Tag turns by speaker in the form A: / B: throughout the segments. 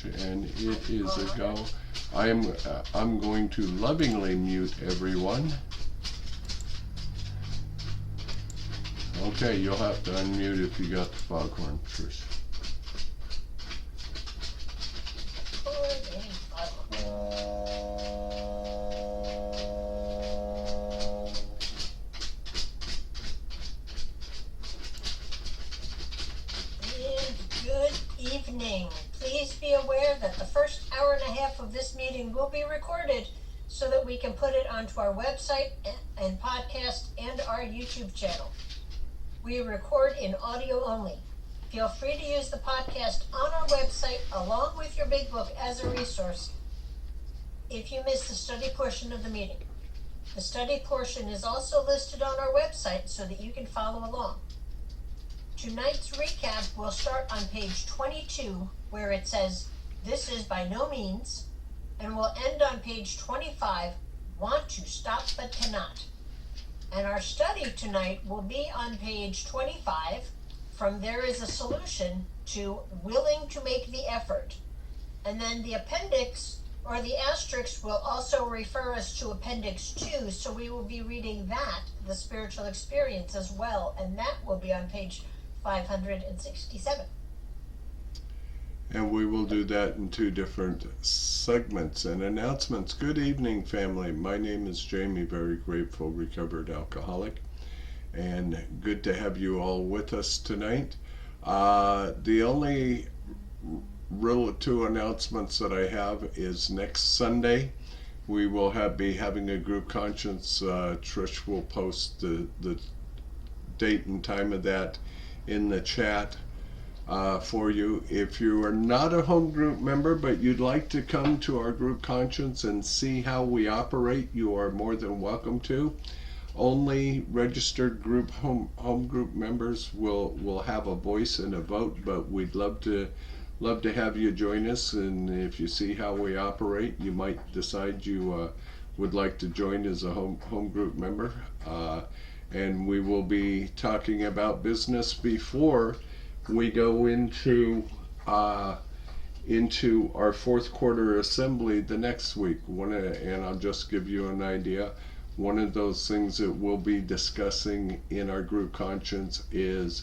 A: Trish, and it is a go. I'm going to lovingly mute everyone. Okay, you'll have to unmute if you got the foghorn, Trish.
B: Please be aware that the first hour and a half of this meeting will be recorded so that we can put it onto our website and podcast and our YouTube channel. We record in audio only. Feel free to use the podcast on our website along with your big book as a resource if you miss the study portion of the meeting. The study portion is also listed on our website so that you can follow along. Tonight's recap will start on page 22, where it says, "This is by no means," and will end on page 25, "Want to stop but cannot." And our study tonight will be on page 25, from "There is a solution" to "Willing to make the effort." And then the appendix or the asterisk will also refer us to appendix 2, so we will be reading that, the spiritual experience, as well, and that will be on page 567.
A: And we will do that in 2 different segments and announcements. Good evening, family. My name is Jamie, very grateful recovered alcoholic, and good to have you all with us tonight. The only real 2 announcements that I have is next Sunday we will be having a group conscience. Trish will post the date and time of that in the chat for you. If you are not a home group member but you'd like to come to our group conscience and see how we operate, you are more than welcome to. Only registered group home group members will have a voice and a vote, but we'd love to have you join us. And if you see how we operate, you might decide you would like to join as a home group member. And we will be talking about business before we go into our 4th quarter assembly the next week. And I'll just give you an idea. One of those things that we'll be discussing in our group conscience is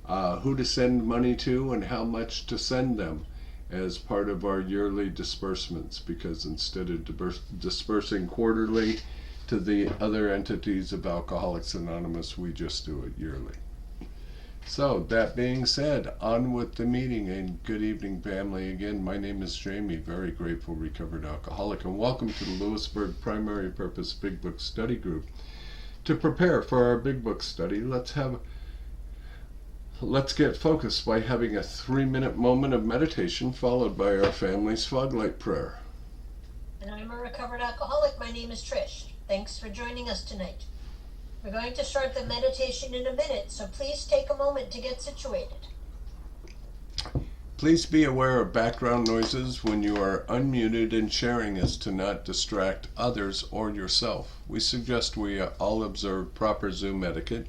A: who to send money to and how much to send them as part of our yearly disbursements, because instead of dispersing quarterly to the other entities of Alcoholics Anonymous, we just do it yearly. So that being said, on with the meeting, and good evening, family. Again, my name is Jamie, very grateful recovered alcoholic, and welcome to the Lppbbsg Primary Purpose Big Book Study Group. To prepare for our Big Book study, let's get focused by having a 3-minute moment of meditation followed by our family's foglight prayer.
B: And I'm a recovered alcoholic. My name is Trish. Thanks for joining us tonight. We're going to start the meditation in a minute, so please take a moment to get situated.
A: Please be aware of background noises when you are unmuted and sharing as to not distract others or yourself. We suggest we all observe proper Zoom etiquette.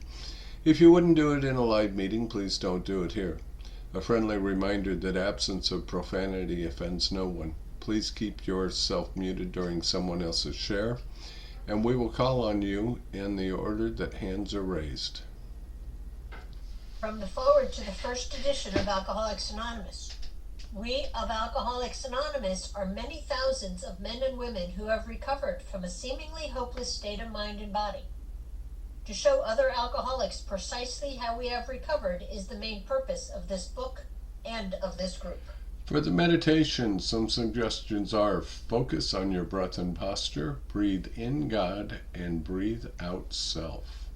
A: If you wouldn't do it in a live meeting, please don't do it here. A friendly reminder that absence of profanity offends no one. Please keep yourself muted during someone else's share, and we will call on you in the order that hands are raised.
B: From the foreword to the first edition of Alcoholics Anonymous. We of Alcoholics Anonymous are many thousands of men and women who have recovered from a seemingly hopeless state of mind and body. To show other alcoholics precisely how we have recovered is the main purpose of this book and of this group.
A: For the meditation, some suggestions are: focus on your breath and posture, breathe in God, and breathe out self.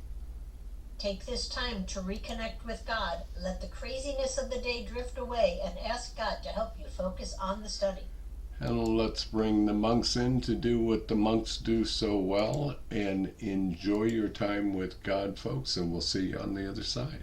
B: Take this time to reconnect with God, let the craziness of the day drift away, and ask God to help you focus on the study.
A: And let's bring the monks in to do what the monks do so well, and enjoy your time with God, folks, and we'll see you on the other side.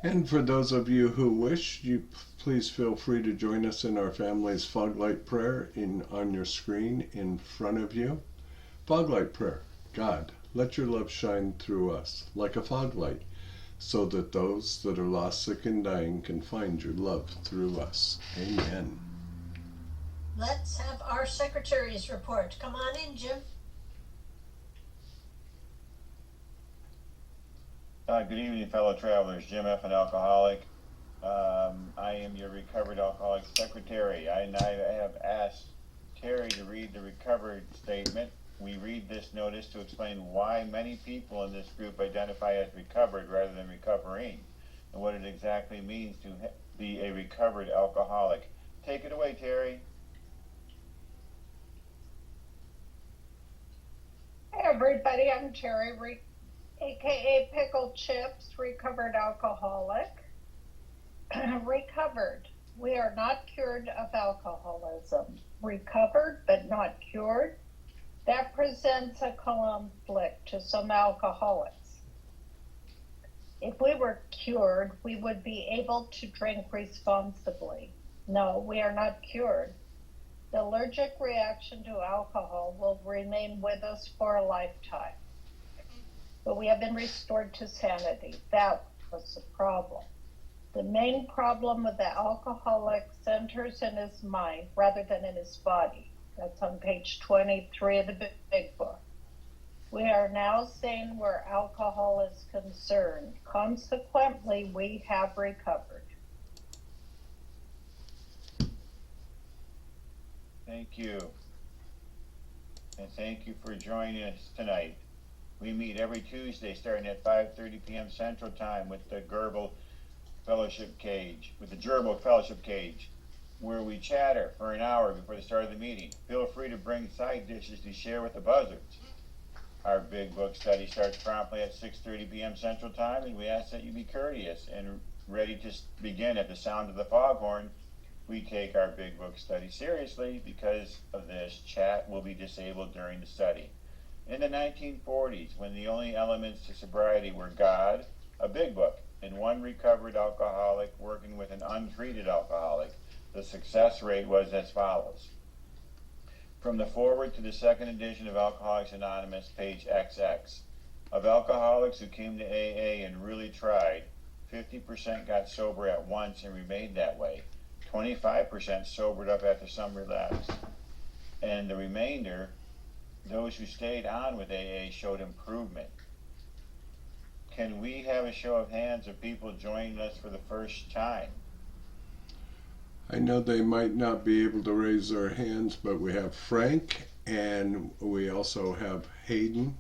A: And for those of you who wish, you please feel free to join us in our family's fog light prayer on your screen in front of you. Fog light prayer. God, let your love shine through us like a fog light, so that those that are lost, sick, and dying can find your love through us. Amen.
B: Let's have our secretary's report. Come on in, Jim.
C: Good evening, fellow travelers. Jim F., an alcoholic. I am your recovered alcoholic secretary. I have asked Terry to read the recovered statement. We read this notice to explain why many people in this group identify as recovered rather than recovering, and what it exactly means to be a recovered alcoholic. Take it away, Terry.
D: Hey everybody, I'm Terry, aka Pickle Chips, recovered alcoholic. Recovered. We are not cured of alcoholism. Recovered but not cured. That presents a conflict to some alcoholics. If we were cured, we would be able to drink responsibly. No, we are not cured. The allergic reaction to alcohol will remain with us for a lifetime. But we have been restored to sanity. That was the problem. The main problem with the alcoholic centers in his mind rather than in his body. That's on page 23 of the big book. We are now sane where alcohol is concerned. Consequently, we have recovered.
C: Thank you. And thank you for joining us tonight. We meet every Tuesday starting at 5:30 p.m. Central Time with the Gerbil Fellowship Cage, where we chatter for an hour before the start of the meeting. Feel free to bring side dishes to share with the buzzards. Our big book study starts promptly at 6:30 p.m. Central Time, and we ask that you be courteous and ready to begin at the sound of the foghorn. We take our big book study seriously. Because of this, chat will be disabled during the study. In the 1940s, when the only elements to sobriety were God, a big book, and one recovered alcoholic working with an untreated alcoholic, the success rate was as follows. From the foreword to the second edition of Alcoholics Anonymous, page XX, of alcoholics who came to AA and really tried, 50% got sober at once and remained that way. 25% sobered up after some relapse. And the remainder, those who stayed on with AA, showed improvement. Can we have a show of hands of people joining us for the first time?
A: I know they might not be able to raise their hands, but we have Frank and we also have Hayden.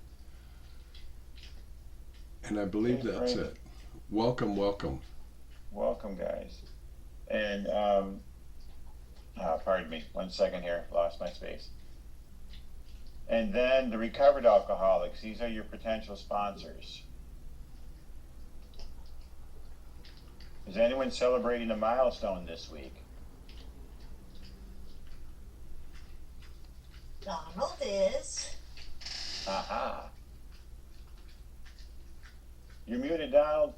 A: And I believe that's it. Welcome, welcome.
C: Welcome, guys. And, pardon me, 1 second here, lost my space. And then the recovered alcoholics, these are your potential sponsors. Is anyone celebrating a milestone this week?
B: Donald is.
C: Aha. You're muted, Donald.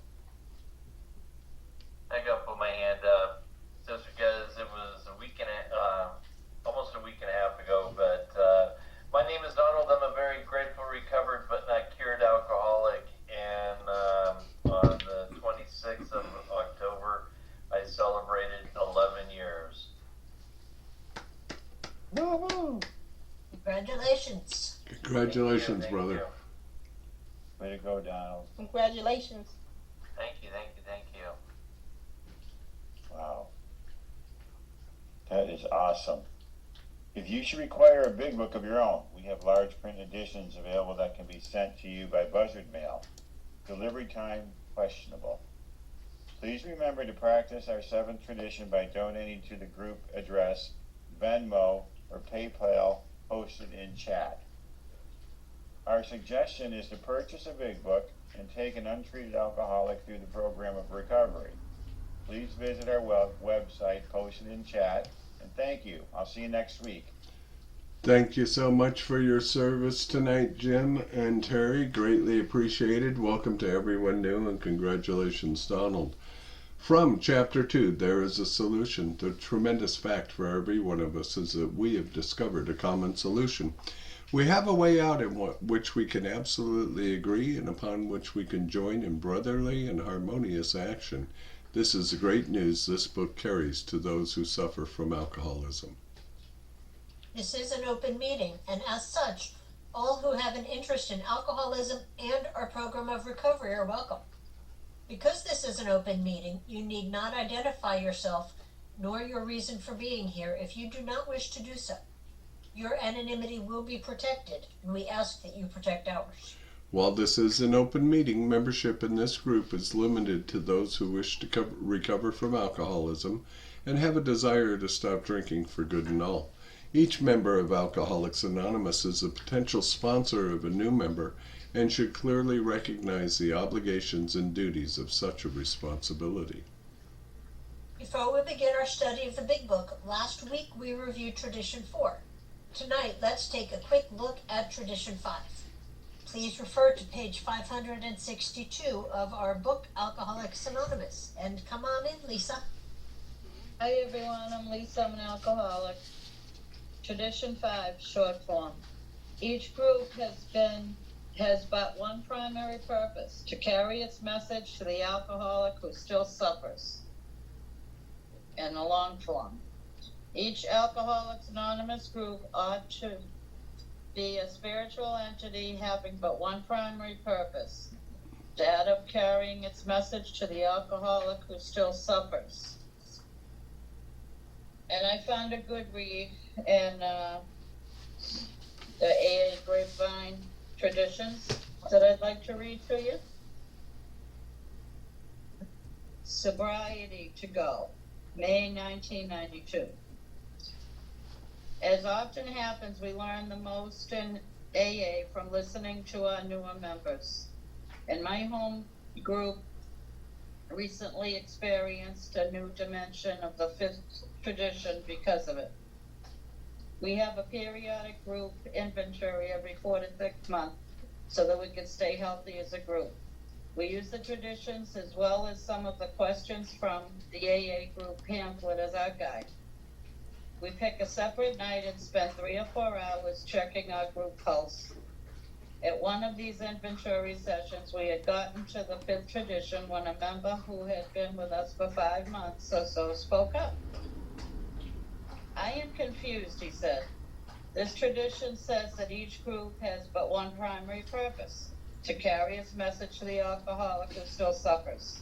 E: I
B: Congratulations.
A: Congratulations,
E: Thank you,
A: brother.
C: Way to go, Donald.
F: Congratulations.
E: Thank you, thank you, thank you.
C: Wow. That is awesome. If you should require a big book of your own, we have large print editions available that can be sent to you by buzzard mail. Delivery time questionable. Please remember to practice our seventh tradition by donating to the group address, Venmo, or PayPal posted in chat. Our suggestion is to purchase a big book and take an untreated alcoholic through the program of recovery. Please visit our website posted in chat, and thank you. I'll see you next week.
A: Thank you so much for your service tonight, Jim and Terry. Greatly appreciated. Welcome to everyone new, and congratulations, Donald. From Chapter 2, There is a Solution. The tremendous fact for every one of us is that we have discovered a common solution. We have a way out in which we can absolutely agree and upon which we can join in brotherly and harmonious action. This is the great news this book carries to those who suffer from alcoholism.
B: This is an open meeting, and as such, all who have an interest in alcoholism and our program of recovery are welcome. Because this is an open meeting, you need not identify yourself nor your reason for being here if you do not wish to do so. Your anonymity will be protected, and we ask that you protect ours.
A: While this is an open meeting, membership in this group is limited to those who wish to recover from alcoholism and have a desire to stop drinking for good and all. Each member of Alcoholics Anonymous is a potential sponsor of a new member and should clearly recognize the obligations and duties of such a responsibility.
B: Before we begin our study of the Big Book, last week we reviewed Tradition 4. Tonight, let's take a quick look at Tradition 5. Please refer to page 562 of our book, Alcoholics Anonymous. And come on in, Lisa.
D: Hi everyone, I'm Lisa, I'm an alcoholic. Tradition 5, short form. Each group has but one primary purpose, to carry its message to the alcoholic who still suffers. In the long form. Each Alcoholics Anonymous group ought to be a spiritual entity having but one primary purpose, that of carrying its message to the alcoholic who still suffers. And I found a good read in the AA Grapevine Traditions that I'd like to read to you. Sobriety to Go, May 1992. As often happens, we learn the most in AA from listening to our newer members. And my home group recently experienced a new dimension of the fifth tradition because of it. We have a periodic group inventory every 4 to 6 months so that we can stay healthy as a group. We use the traditions as well as some of the questions from the AA group pamphlet as our guide. We pick a separate night and spend 3 or 4 hours checking our group pulse. At one of these inventory sessions, we had gotten to the fifth tradition when a member who had been with us for 5 months or so spoke up. I am confused, he said. This tradition says that each group has but one primary purpose, to carry its message to the alcoholic who still suffers.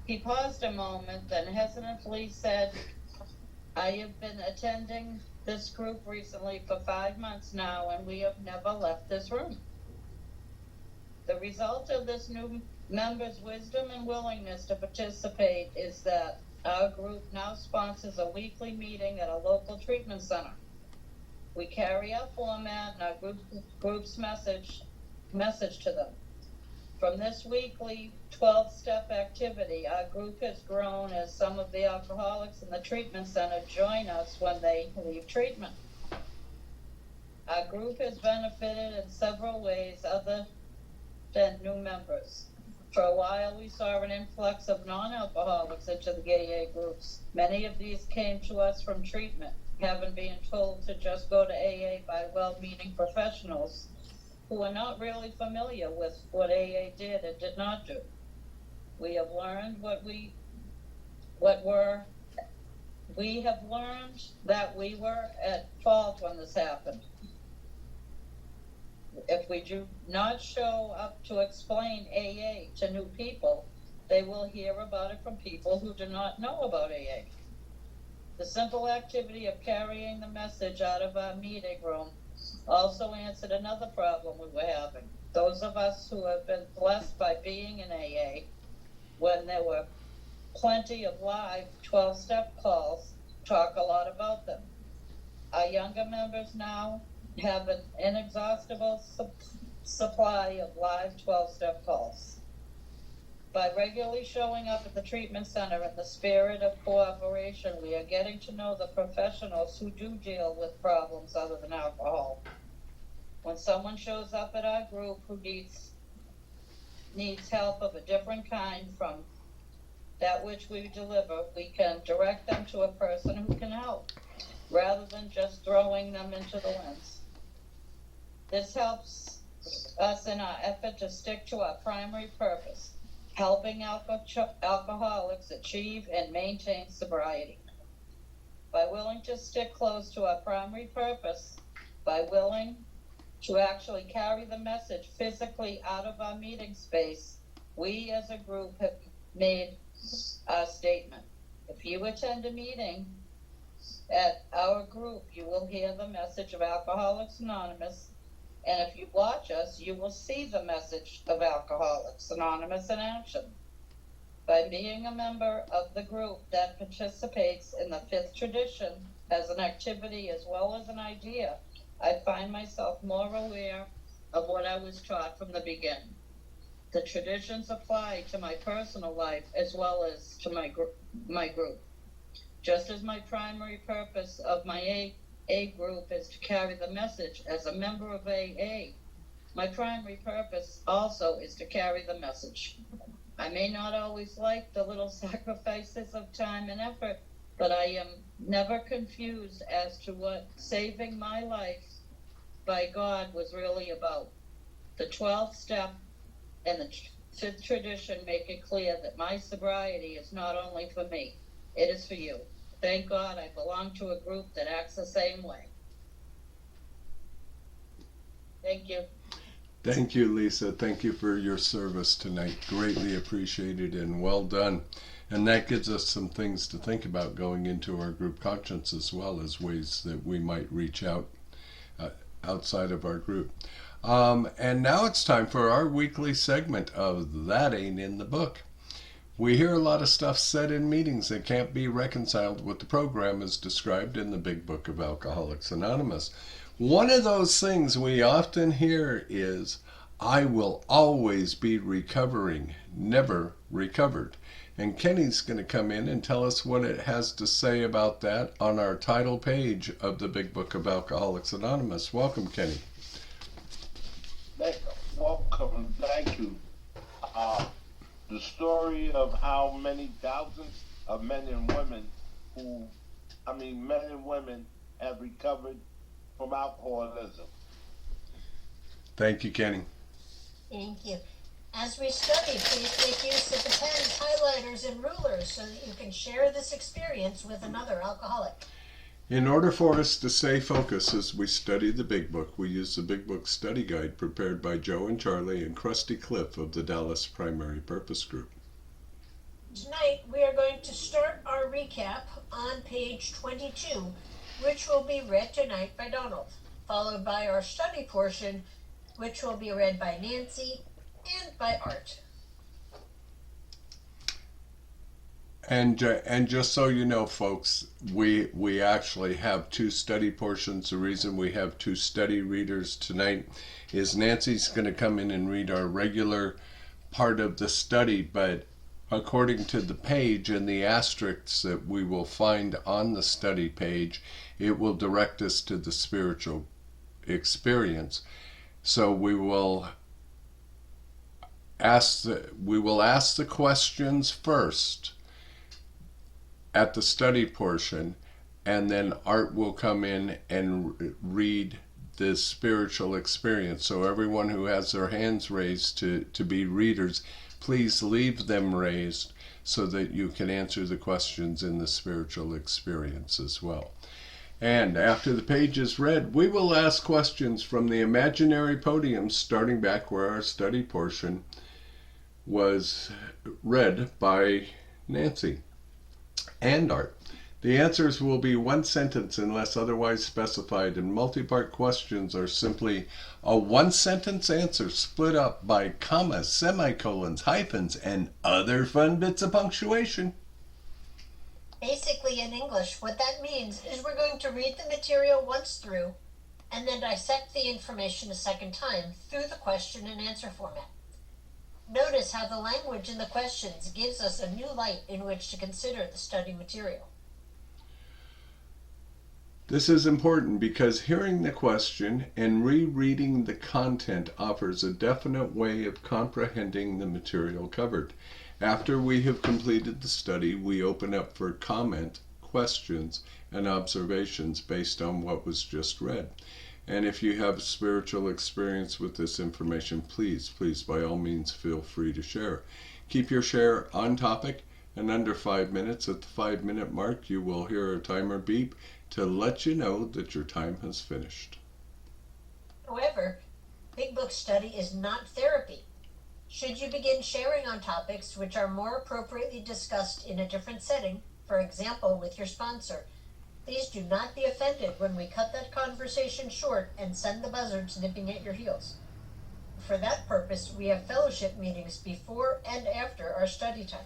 D: He paused a moment, then hesitantly said, I have been attending this group recently for 5 months now, and we have never left this room. The result of this new member's wisdom and willingness to participate is that our group now sponsors a weekly meeting at a local treatment center. We carry our format and our group's message to them. From this weekly 12-step activity, our group has grown as some of the alcoholics in the treatment center join us when they leave treatment. Our group has benefited in several ways other than new members. For a while, we saw an influx of non-alcoholics into the AA groups. Many of these came to us from treatment, having been told to just go to AA by well-meaning professionals who were not really familiar with what AA did and did not do. We have learned that we were at fault when this happened.
F: if we do not show up to explain AA to new people, they will hear about it from people who do not know about AA. The simple activity of carrying the message out of our meeting room also answered another problem we were having. Those of us who have been blessed by being in AA, when there were plenty of live 12-step calls, talk a lot about them. Our younger members now have an inexhaustible supply of live 12-step calls. By regularly showing up at the treatment center in the spirit of cooperation, we are getting to know the professionals who do deal with problems other than alcohol. When someone shows up at our group who needs help of a different kind from that which we deliver, we can direct them to a person who can help, rather than just throwing them into the winds. This helps us in our effort to stick to our primary purpose, helping alcoholics achieve and maintain sobriety. By willing to stick close to our primary purpose, by willing to actually carry the message physically out of our meeting space, we as a group have made our statement. If you attend a meeting at our group, you will hear the message of Alcoholics Anonymous, and if you watch us, you will see the message of Alcoholics Anonymous in action. By being a member of the group that participates in the fifth tradition as an activity as well as an idea, I find myself more aware of what I was taught from the beginning. The traditions apply to my personal life as well as to my group. Just as my primary purpose of my AA group is to carry the message as a member of AA, my primary purpose also is to carry the message. I may not always like the little sacrifices of time and effort, but I am never confused as to what saving my life by God was really about. The 12th step and the fifth tradition make it clear that my sobriety is not only for me, it is for you. Thank God I belong to a group that acts the same way. Thank you.
A: Thank you, Lisa. Thank you for your service tonight. Greatly appreciated and well done. And that gives us some things to think about going into our group conscience, as well as ways that we might reach out outside of our group. And now it's time for our weekly segment of That Ain't in the Book. We hear a lot of stuff said in meetings that can't be reconciled with the program as described in the Big Book of Alcoholics Anonymous. One of those things we often hear is, I will always be recovering, never recovered. And Kenny's going to come in and tell us what it has to say about that on our title page of the Big Book of Alcoholics Anonymous. Welcome, Kenny.
G: Welcome, thank you. The story of how many thousands of men and women have recovered from alcoholism.
A: Thank you, Kenny.
B: Thank you. As we study, please make use of the pens, highlighters, and rulers so that you can share this experience with another alcoholic.
A: In order for us to stay focused as we study the Big Book, we use the Big Book Study Guide prepared by Joe and Charlie and Krusty Cliff of the Dallas Primary Purpose Group.
B: Tonight, we are going to start our recap on page 22, which will be read tonight by Donald, followed by our study portion, which will be read by Nancy and by Art.
A: And just so you know, folks, we actually have two study portions. The reason we have two study readers tonight is Nancy's going to come in and read our regular part of the study, but according to the page and the asterisks that we will find on the study page, it will direct us to the spiritual experience. So we will ask the questions first at the study portion, and then Art will come in and read the spiritual experience. So everyone who has their hands raised to be readers, please leave them raised so that you can answer the questions in the spiritual experience as well. And after the page is read, we will ask questions from the imaginary podium, starting back where our study portion was read by Nancy and Art. The answers will be one sentence unless otherwise specified, and multi-part questions are simply a one-sentence answer split up by commas, semicolons, hyphens, and other fun bits of punctuation.
B: Basically, in English, what that means is we're going to read the material once through and then dissect the information a second time through the question and answer format. Notice how the language in the questions gives us a new light in which to consider the study material.
A: This is important because hearing the question and rereading the content offers a definite way of comprehending the material covered. After we have completed the study, we open up for comment, questions, and observations based on what was just read. And if you have spiritual experience with this information, please, by all means, feel free to share. Keep your share on topic, and under 5 minutes, at the 5-minute mark, you will hear a timer beep to let you know that your time has finished.
B: However, Big Book study is not therapy. Should you begin sharing on topics which are more appropriately discussed in a different setting, for example, with your sponsor, please do not be offended when we cut that conversation short and send the buzzards nipping at your heels. For that purpose, we have fellowship meetings before and after our study time.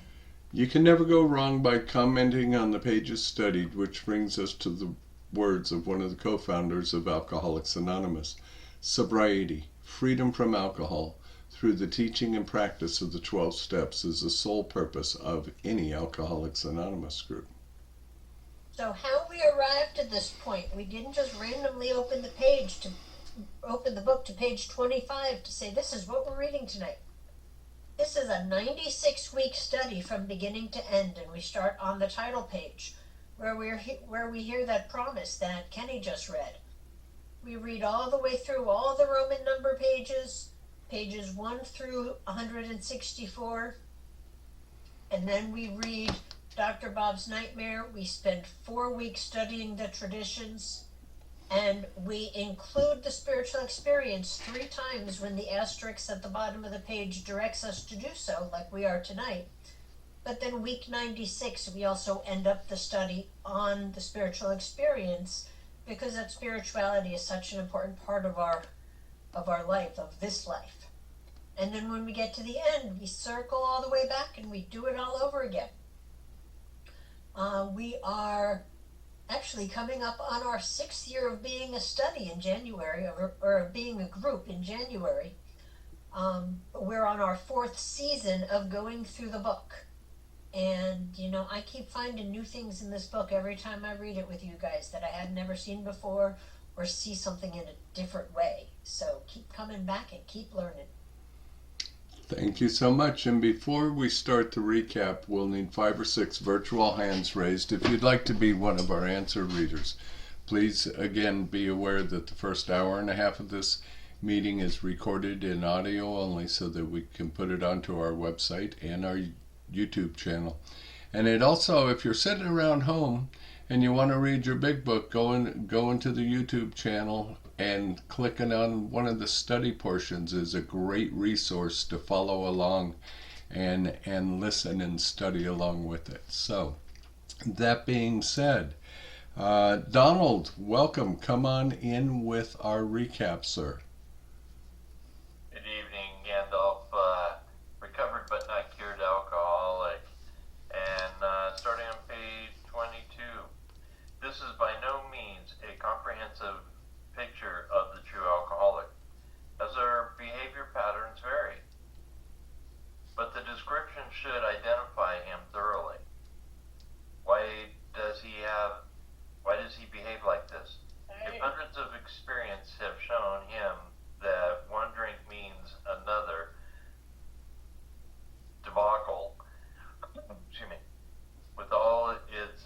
A: You can never go wrong by commenting on the pages studied, which brings us to the words of one of the co-founders of Alcoholics Anonymous. Sobriety, freedom from alcohol, through the teaching and practice of the 12 steps is the sole purpose of any Alcoholics Anonymous group.
B: So how we arrived at this point, we didn't just randomly open the book to page 25 to say this is what we're reading tonight. This is a 96-week study from beginning to end, and we start on the title page where we hear that promise that Kenny just read. We read all the way through all the Roman number pages 1 through 164, and then we read Dr. Bob's Nightmare. We spend 4 weeks studying the traditions, and we include the spiritual experience 3 times when the asterisk at the bottom of the page directs us to do so, like we are tonight. But then week 96, we also end up the study on the spiritual experience, because that spirituality is such an important part of our life, of this life. And then when we get to the end, we circle all the way back and we do it all over again. We are actually coming up on our 6th year of being a study in January, or being a group in January. We're on our 4th season of going through the book. And, I keep finding new things in this book every time I read it with you guys that I had never seen before, or see something in a different way. So keep coming back and keep learning.
A: Thank you so much. And before we start the recap, we'll need 5 or 6 virtual hands raised. If you'd like to be one of our answer readers, please again be aware that the first hour and a half of this meeting is recorded in audio only so that we can put it onto our website and our YouTube channel. And it also, if you're sitting around home and you want to read your big book, go into the YouTube channel, and clicking on one of the study portions is a great resource to follow along and listen and study along with it. So that being said, Donald, welcome. Come on in with our recap, sir.
E: Good evening, Gandalf. Recovered but not cured alcoholic. And starting on page 22. This is by no means a comprehensive picture of the true alcoholic, as our behavior patterns vary. But the description should identify him thoroughly. Why does he behave like this? If hundreds of experience have shown him that one drink means another debacle, with all its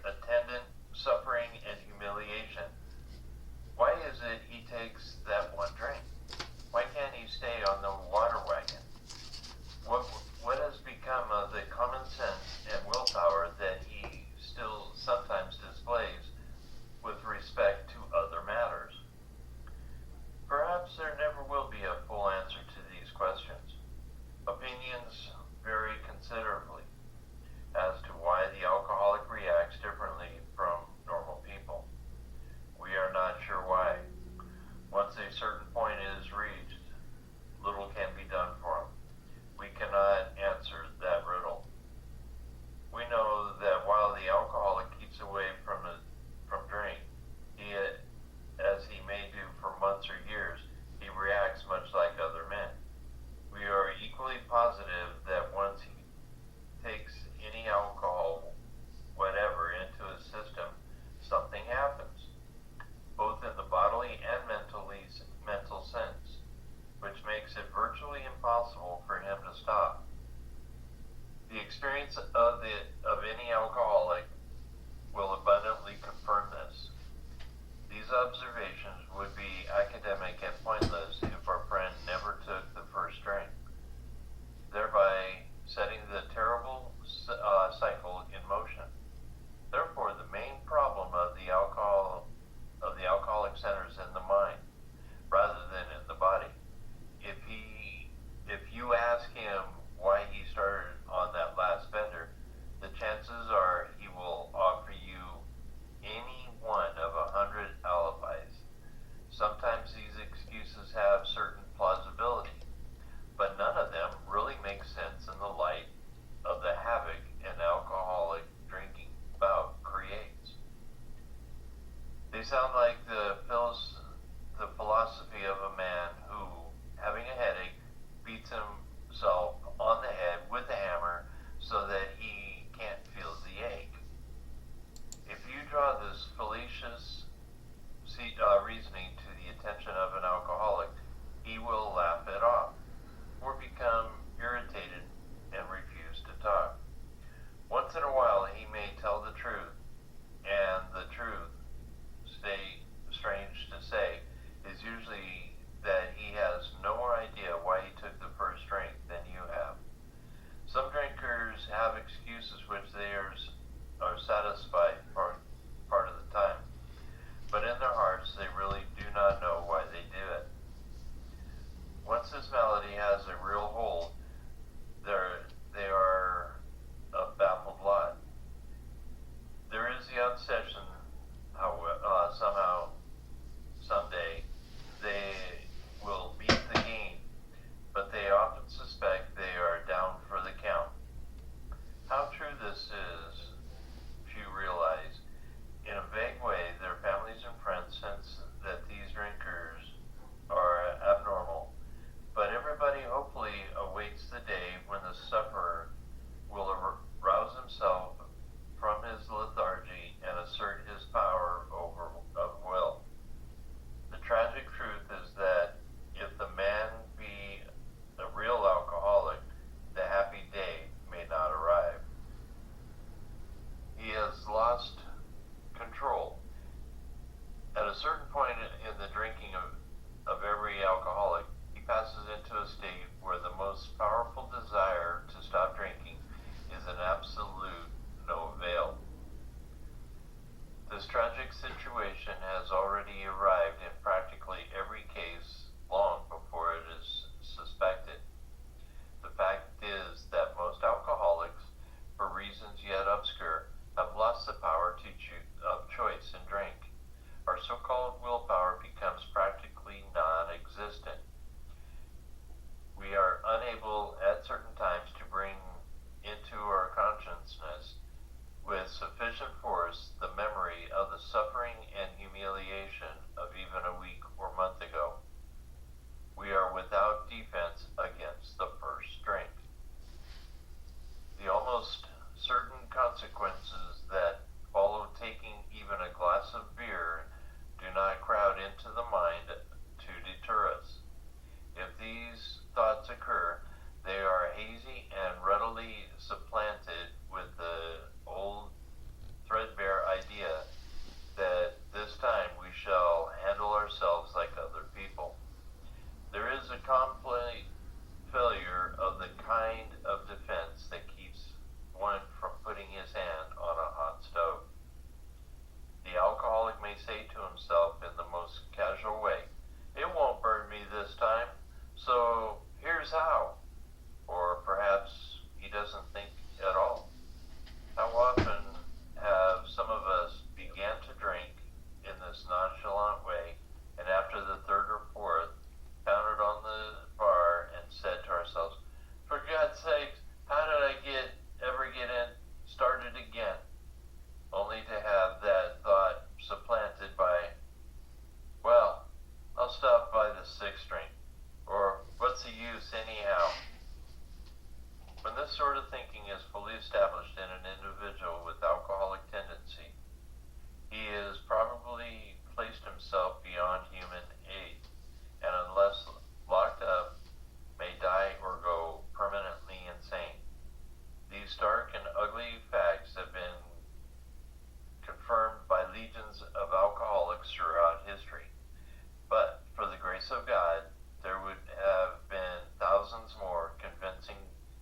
E: attendant suffering and humiliation, excuses which they are satisfied part of the time. But in their hearts, they really do not know why they do it. Once this malady has a real hold, they are a baffled lot. There is the obsession, how somehow, someday, they will beat the game, but they often suspect they are down for the count. How true this is, few realize. In a vague way, their families and friends sense that these drinkers are abnormal, but everybody hopefully awaits the day when the sufferer will rouse himself from his lethargy and assert his power of will. The tragic truth is that if the man be a real alcoholic, the happy day may not arrive. He has lost control. At a certain point in the drinking of every alcoholic, he passes into a state where the most powerful desire to stop drinking is an absolute no avail. This tragic situation has already arrived in practically every case long before it is suspected. The fact is that most alcoholics, for reasons yet obscure, have lost the power of choice in drink. Our so-called willpower becomes practically non-existent. We are unable at certain times to bring into our consciousness with sufficient force the memory of the suffering and humiliation of even a week or month ago. We are without defense against the first drink. The almost certain consequences that follow taking even a glass of beer do not crowd into the mind to deter us. If these thoughts occur, they are hazy and readily supplanted with the old threadbare idea that this time we shall handle ourselves like other people. There is a complete failure of the kind of defense that keeps one from putting his hand on a hot stove. The alcoholic may say to himself in the most casual way, "It won't burn me this time, so here's how." Or perhaps he doesn't think at all. How often have some of us began to drink in this nonchalant way, and after the third or fourth, pounded on the bar and said to ourselves, "For God's sake, how did I ever get in started again?" Only to have that thought supplanted by, "Well, I'll stop by the sixth drink," or "What's the use anyhow?" When this sort of thinking is fully established in an individual with alcoholic tendency, he has probably placed himself beyond human aid, and unless locked up, may die or go permanently insane. These stark and ugly facts have been confirmed by legions of alcoholics throughout history. But for the grace of God, there would have been thousands more convincing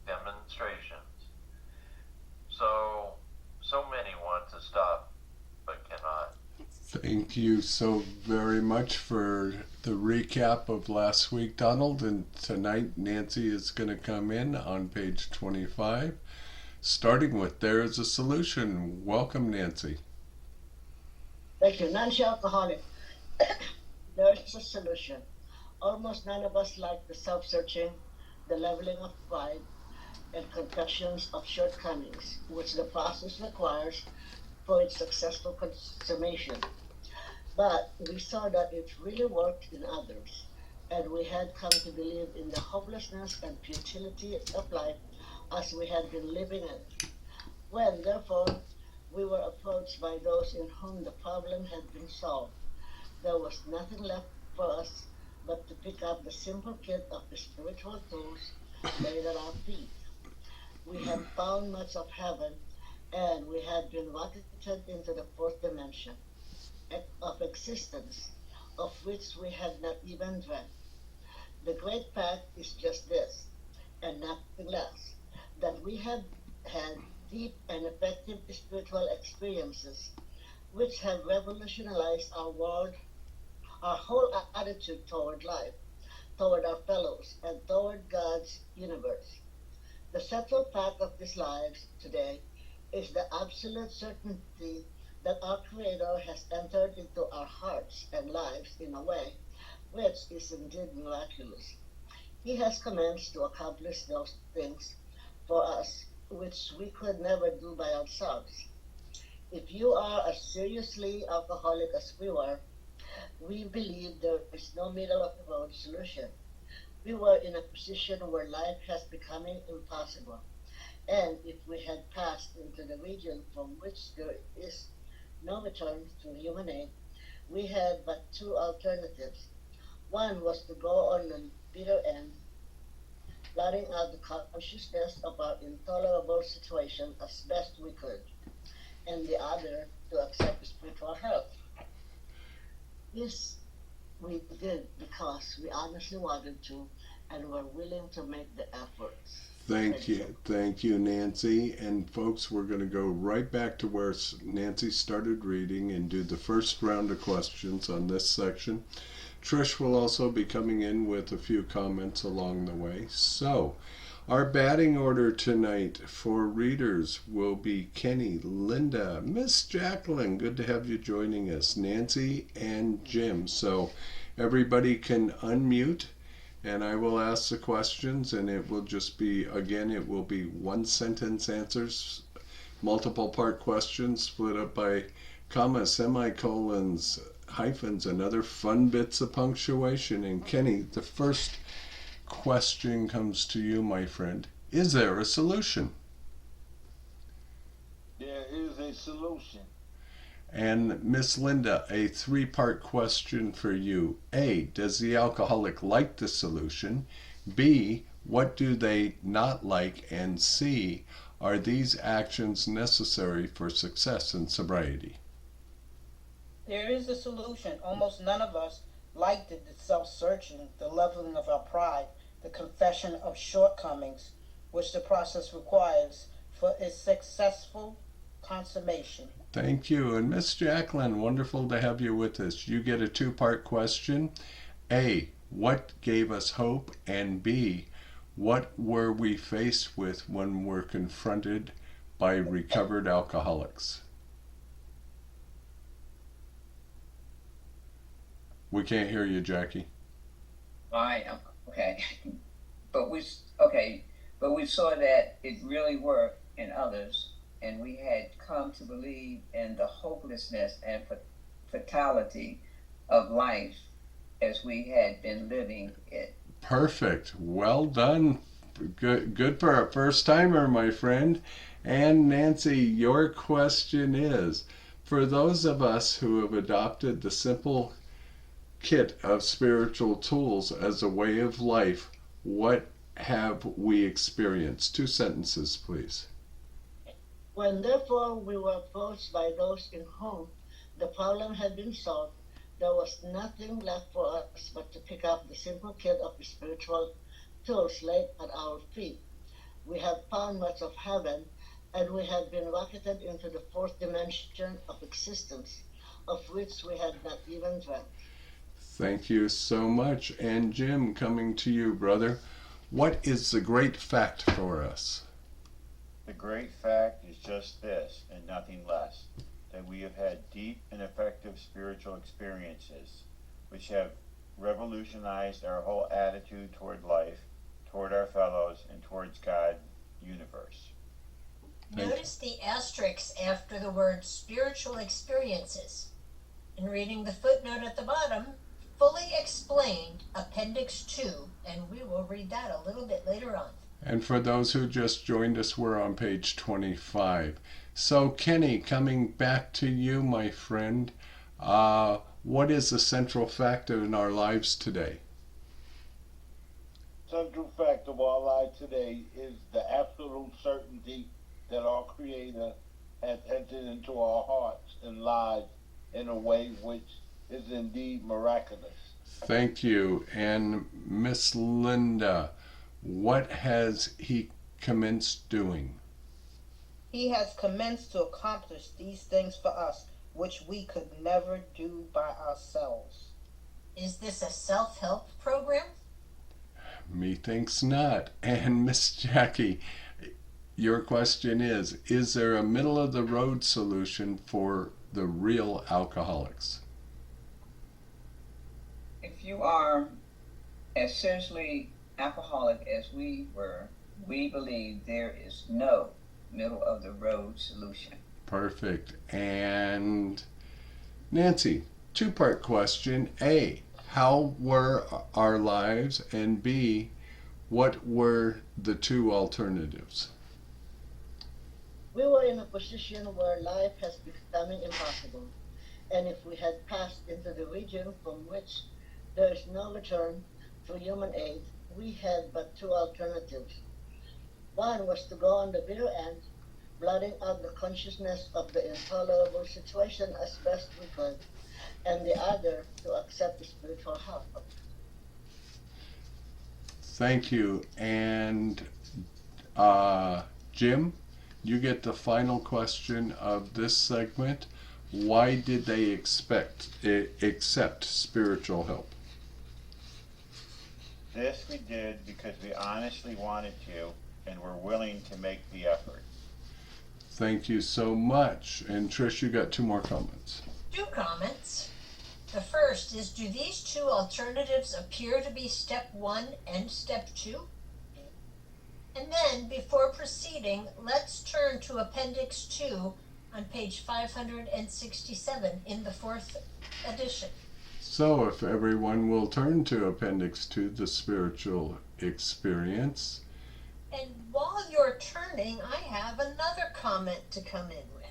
E: demonstrations. So many want to stop, but cannot.
A: Thank you so very much for the recap of last week, Donald. And tonight, Nancy is going to come in on page 25, starting with "There is a solution." Welcome, Nancy.
H: Thank you. Non-alcoholic. There's a solution. Almost none of us like the self-searching, the leveling of pride, and confessions of shortcomings, which the process requires for its successful consummation. But we saw that it really worked in others, and we had come to believe in the hopelessness and futility of life as we had been living it. When, therefore, we were approached by those in whom the problem had been solved, there was nothing left for us but to pick up the simple kit of the spiritual tools laid at our feet. We had found much of heaven, and we had been rocketed into the fourth dimension of existence, of which we had not even dreamt. The great fact is just this, and nothing less, that we had deep and effective spiritual experiences which have revolutionized our world, our whole attitude toward life, toward our fellows, and toward God's universe. The central fact of these lives today is the absolute certainty that our Creator has entered into our hearts and lives in a way which is indeed miraculous. He has commenced to accomplish those things for us which we could never do by ourselves. If you are as seriously alcoholic as we were, we believe there is no middle of the road solution. We were in a position where life has becoming impossible. And if we had passed into the region from which there is no return to human aid, we had but two alternatives. One was to go on the bitter end, blotting out the consciousness of our intolerable situation as best we could, and the other to accept spiritual help. This we did because we honestly wanted to and were willing to make the efforts.
A: Thank you, Nancy. And folks, we're going to go right back to where Nancy started reading and do the first round of questions on this section. Trish will also be coming in with a few comments along the way. So, our batting order tonight for readers will be Kenny, Linda, Miss Jacqueline, good to have you joining us, Nancy, and Jim. So, everybody can unmute, and I will ask the questions, and it will just be, again, it will be one sentence answers, multiple part questions split up by commas, semicolons, hyphens, and other fun bits of punctuation. And Kenny, the first question comes to you, my friend. Is there a solution?
G: There is a solution.
A: And Miss Linda, a three-part question for you. A, does the alcoholic like the solution? B, what do they not like? And C, are these actions necessary for success in sobriety?
I: There is a solution. Almost none of us liked it, the self-searching, the leveling of our pride, the confession of shortcomings, which the process requires for its successful consummation.
A: Thank you. And Miss Jacqueline, wonderful to have you with us. You get a two-part question. A, what gave us hope? And B, what were we faced with when we're confronted by recovered alcoholics? We can't hear you, Jackie.
J: I am okay, but we saw that it really worked in others, and we had come to believe in the hopelessness and fatality of life as we had been living it.
A: Perfect. Well done. Good for a first timer, my friend. And Nancy, your question is, for those of us who have adopted the simple kit of spiritual tools as a way of life, what have we experienced? 2 sentences, please.
H: When therefore we were approached by those in whom the problem had been solved, there was nothing left for us but to pick up the simple kit of spiritual tools laid at our feet. We have found much of heaven, and we have been rocketed into the 4th dimension of existence, of which we had not even dreamt.
A: Thank you so much. And Jim, coming to you, brother, what is the great fact for us?
C: The great fact is just this, and nothing less, that we have had deep and effective spiritual experiences, which have revolutionized our whole attitude toward life, toward our fellows, and towards God's universe.
B: Notice the asterisks after the word spiritual experiences. In reading the footnote at the bottom, fully explained Appendix 2, and we will read that a little bit later on.
A: And for those who just joined us, we're on page 25. So Kenny, coming back to you, my friend, what is the central fact in our lives today?
G: Central fact of our life today is the absolute certainty that our Creator has entered into our hearts and lives in a way which is indeed miraculous.
A: Thank you. And Miss Linda, what has he commenced doing?
I: He has commenced to accomplish these things for us, which we could never do by ourselves.
B: Is this a self-help program?
A: Methinks not. And Miss Jackie, your question is there a middle-of-the-road solution for the real alcoholics?
J: If you are as seriously alcoholic as we were, we believe there is no middle of the road solution.
A: Perfect. And Nancy, two-part question. A, how were our lives? And B, what were the two alternatives?
H: We were in a position where life has becoming impossible, and if we had passed into the region from which there is no return through human aid, we had but two alternatives. One was to go on the bitter end, blotting out the consciousness of the intolerable situation as best we could, and the other to accept the spiritual help.
A: Thank you. And Jim, you get the final question of this segment. Why did they accept spiritual help?
C: This we did because we honestly wanted to and were willing to make the effort.
A: Thank you so much. And Trish, you got two more comments.
B: Two comments. The first is, do these two alternatives appear to be step 1 and step 2? And then, before proceeding, let's turn to Appendix 2 on page 567 in the 4th edition.
A: So if everyone will turn to Appendix 2, the spiritual experience.
B: And while you're turning, I have another comment to come in with.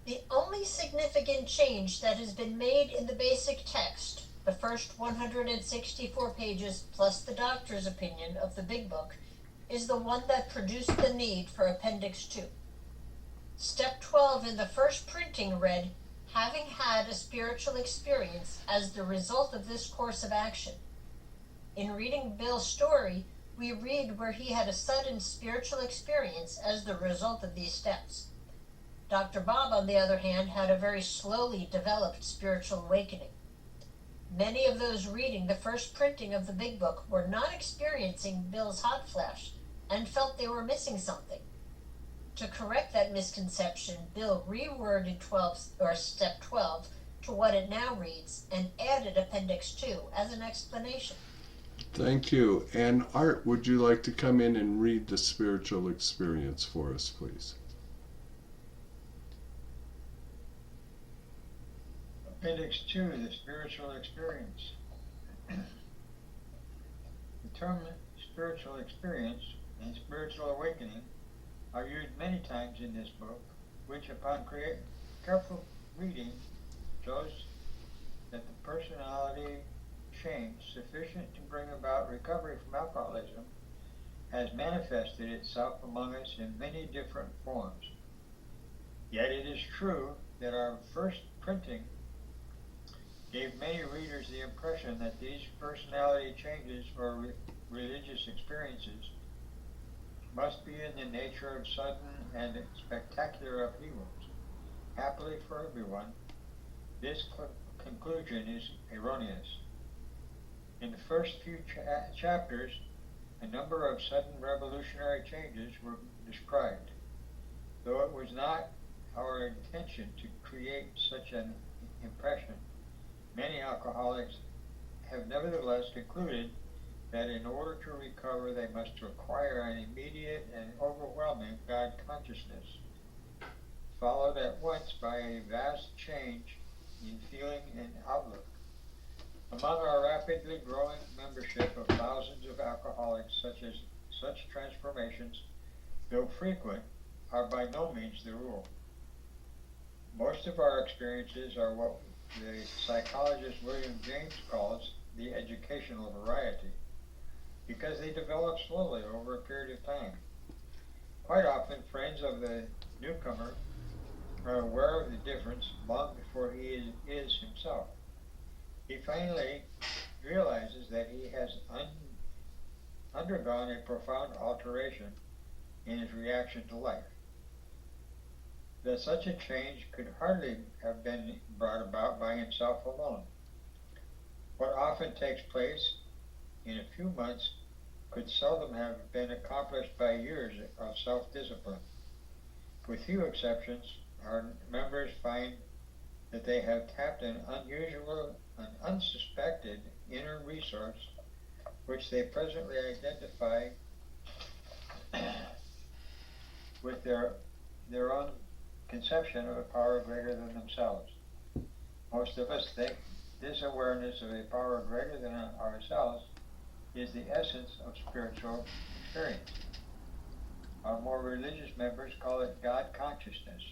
B: The only significant change that has been made in the basic text, the first 164 pages plus the doctor's opinion of the Big Book, is the one that produced the need for Appendix 2. Step 12 in the first printing read, having had a spiritual experience as the result of this course of action. In reading Bill's story, we read where he had a sudden spiritual experience as the result of these steps. Dr. Bob, on the other hand, had a very slowly developed spiritual awakening. Many of those reading the first printing of the Big Book were not experiencing Bill's hot flash and felt they were missing something. To correct that misconception, Bill reworded step 12 to what it now reads and added Appendix 2 as an explanation.
A: Thank you. And Art, would you like to come in and read the spiritual experience for us, please?
K: Appendix 2, the spiritual experience. The term spiritual experience and spiritual awakening are used many times in this book, which upon careful reading shows that the personality change sufficient to bring about recovery from alcoholism has manifested itself among us in many different forms. Yet it is true that our first printing gave many readers the impression that these personality changes or religious experiences must be in the nature of sudden and spectacular upheavals. Happily for everyone, this conclusion is erroneous. In the first few chapters, a number of sudden revolutionary changes were described. Though it was not our intention to create such an impression, many alcoholics have nevertheless concluded that in order to recover, they must acquire an immediate and overwhelming God consciousness, followed at once by a vast change in feeling and outlook. Among our rapidly growing membership of thousands of alcoholics, such transformations, though frequent, are by no means the rule. Most of our experiences are what the psychologist William James calls the educational variety, because they develop slowly over a period of time. Quite often, friends of the newcomer are aware of the difference long before he is himself. He finally realizes that he has undergone a profound alteration in his reaction to life. That such a change could hardly have been brought about by himself alone. What often takes place in a few months could seldom have been accomplished by years of self-discipline. With few exceptions, our members find that they have tapped an unusual and unsuspected inner resource which they presently identify with their own conception of a power greater than themselves. Most of us think this awareness of a power greater than ourselves is the essence of spiritual experience. Our more religious members call it God consciousness.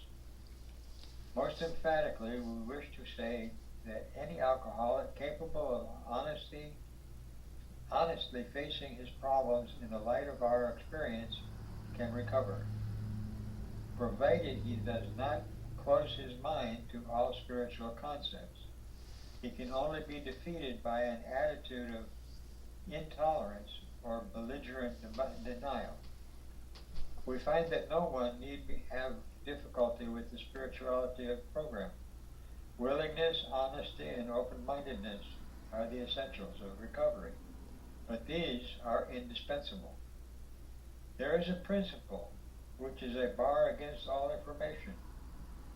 K: Most emphatically, we wish to say that any alcoholic capable of honestly facing his problems in the light of our experience can recover, provided he does not close his mind to all spiritual concepts. He can only be defeated by an attitude of intolerance or belligerent denial. We find that no one need have difficulty with the spirituality of the program. Willingness, honesty, and open-mindedness are the essentials of recovery, but these are indispensable. There is a principle which is a bar against all information,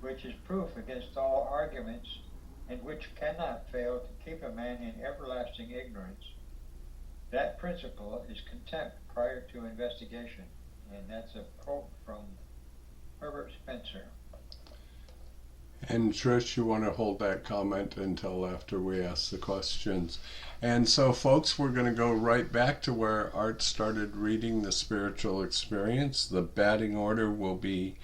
K: which is proof against all arguments, and which cannot fail to keep a man in everlasting ignorance. That principle is contempt prior to investigation, and that's a quote from Herbert Spencer.
A: And Trish, you want to hold that comment until after we ask the questions. And so, folks, we're going to go right back to where Art started reading the spiritual experience. The batting order will be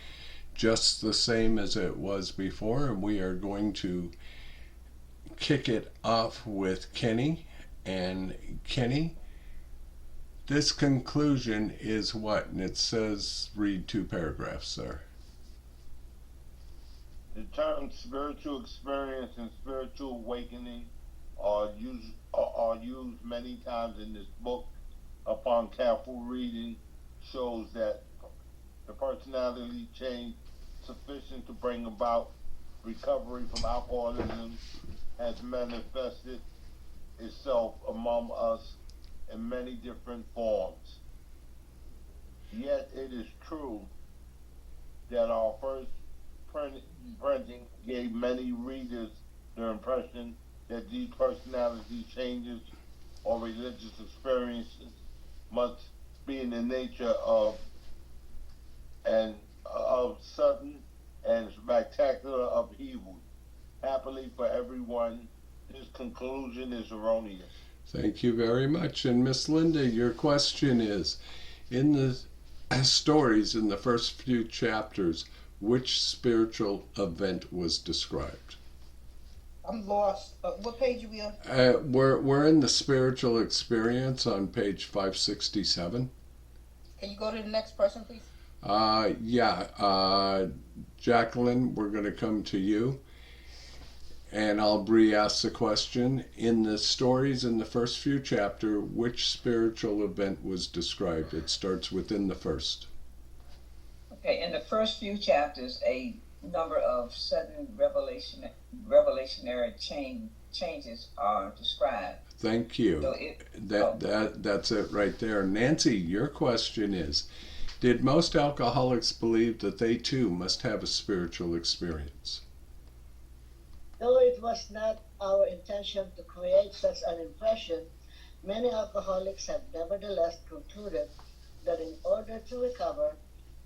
A: just the same as it was before, and we are going to kick it off with Kenny. And Kenny, this conclusion is what? And it says, read 2 paragraphs there.
G: The terms spiritual experience and spiritual awakening are used many times in this book. Upon careful reading, shows that the personality change sufficient to bring about recovery from alcoholism has manifested itself among us in many different forms. Yet it is true that our first printing gave many readers the impression that these personality changes or religious experiences must be in the nature of sudden and spectacular upheaval. Happily for everyone, this conclusion is erroneous.
A: Thank you very much. And Miss Linda, your question is, in the stories in the first few chapters, which spiritual event was described?
I: I'm lost. What page are we on?
A: We're in the spiritual experience on page 567.
I: Can you go to the next person, please?
A: Jacqueline, we're going to come to you. And I'll re-ask the question. In the stories in the first few chapters, which spiritual event was described? It starts within the first.
J: Okay, in the first few chapters, a number of sudden revelationary changes are described.
A: Thank you.
J: So
A: That's it right there. Nancy, your question is, did most alcoholics believe that they too must have a spiritual experience?
H: Though it was not our intention to create such an impression, many alcoholics have nevertheless concluded that in order to recover,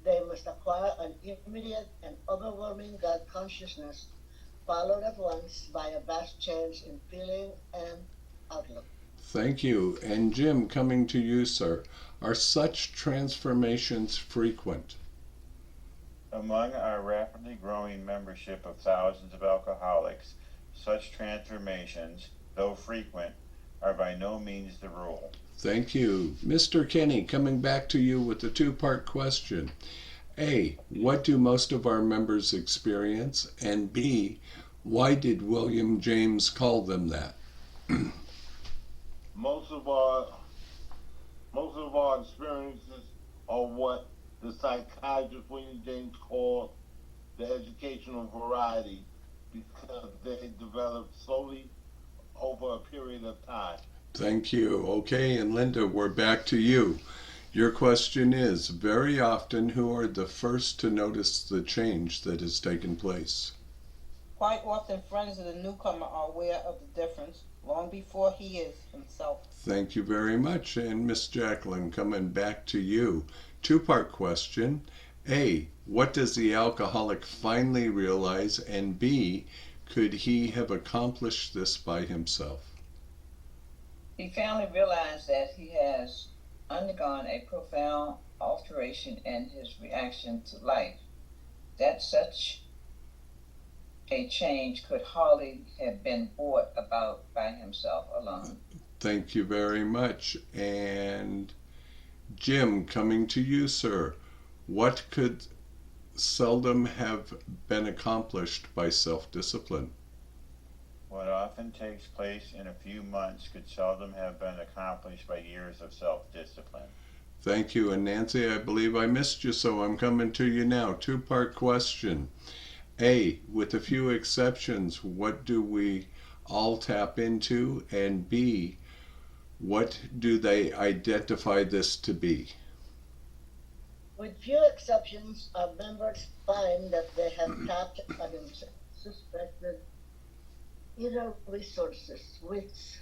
H: they must acquire an immediate and overwhelming God consciousness, followed at once by a vast change in feeling and outlook.
A: Thank you. And Jim, coming to you, sir, are such transformations frequent?
C: Among our rapidly growing membership of thousands of alcoholics, such transformations, though frequent, are by no means the rule.
A: Thank you. Mr. Kenny, coming back to you with a 2-part question. A, what do most of our members experience? And B, why did William James call them that?
G: Most of our Most of our experiences are what the psychiatrist William James called the educational variety because they develop slowly over a period of time.
A: Thank you. Okay, and Linda, we're back to you. Your question is, very often, who are the first to notice the change that has taken place?
I: Quite often, friends of the newcomer are aware of the difference long before he is himself.
A: Thank you very much. And Miss Jacqueline, coming back to you. Two-part question. A, what does the alcoholic finally realize? And B, could he have accomplished this by himself?
J: He finally realized that he has undergone a profound alteration in his reaction to life, that such a change could hardly have been brought about by himself alone.
A: Thank you very much. And Jim, coming to you, sir. What could seldom have been accomplished by self-discipline?
C: What often takes place in a few months could seldom have been accomplished by years of self-discipline.
A: Thank you. And Nancy, I believe I missed you, so I'm coming to you now. Two-part question. A, with a few exceptions, what do we all tap into? And B, what do they identify this to be?
H: With few exceptions, our members find that they have tapped unsuspected inner resources, which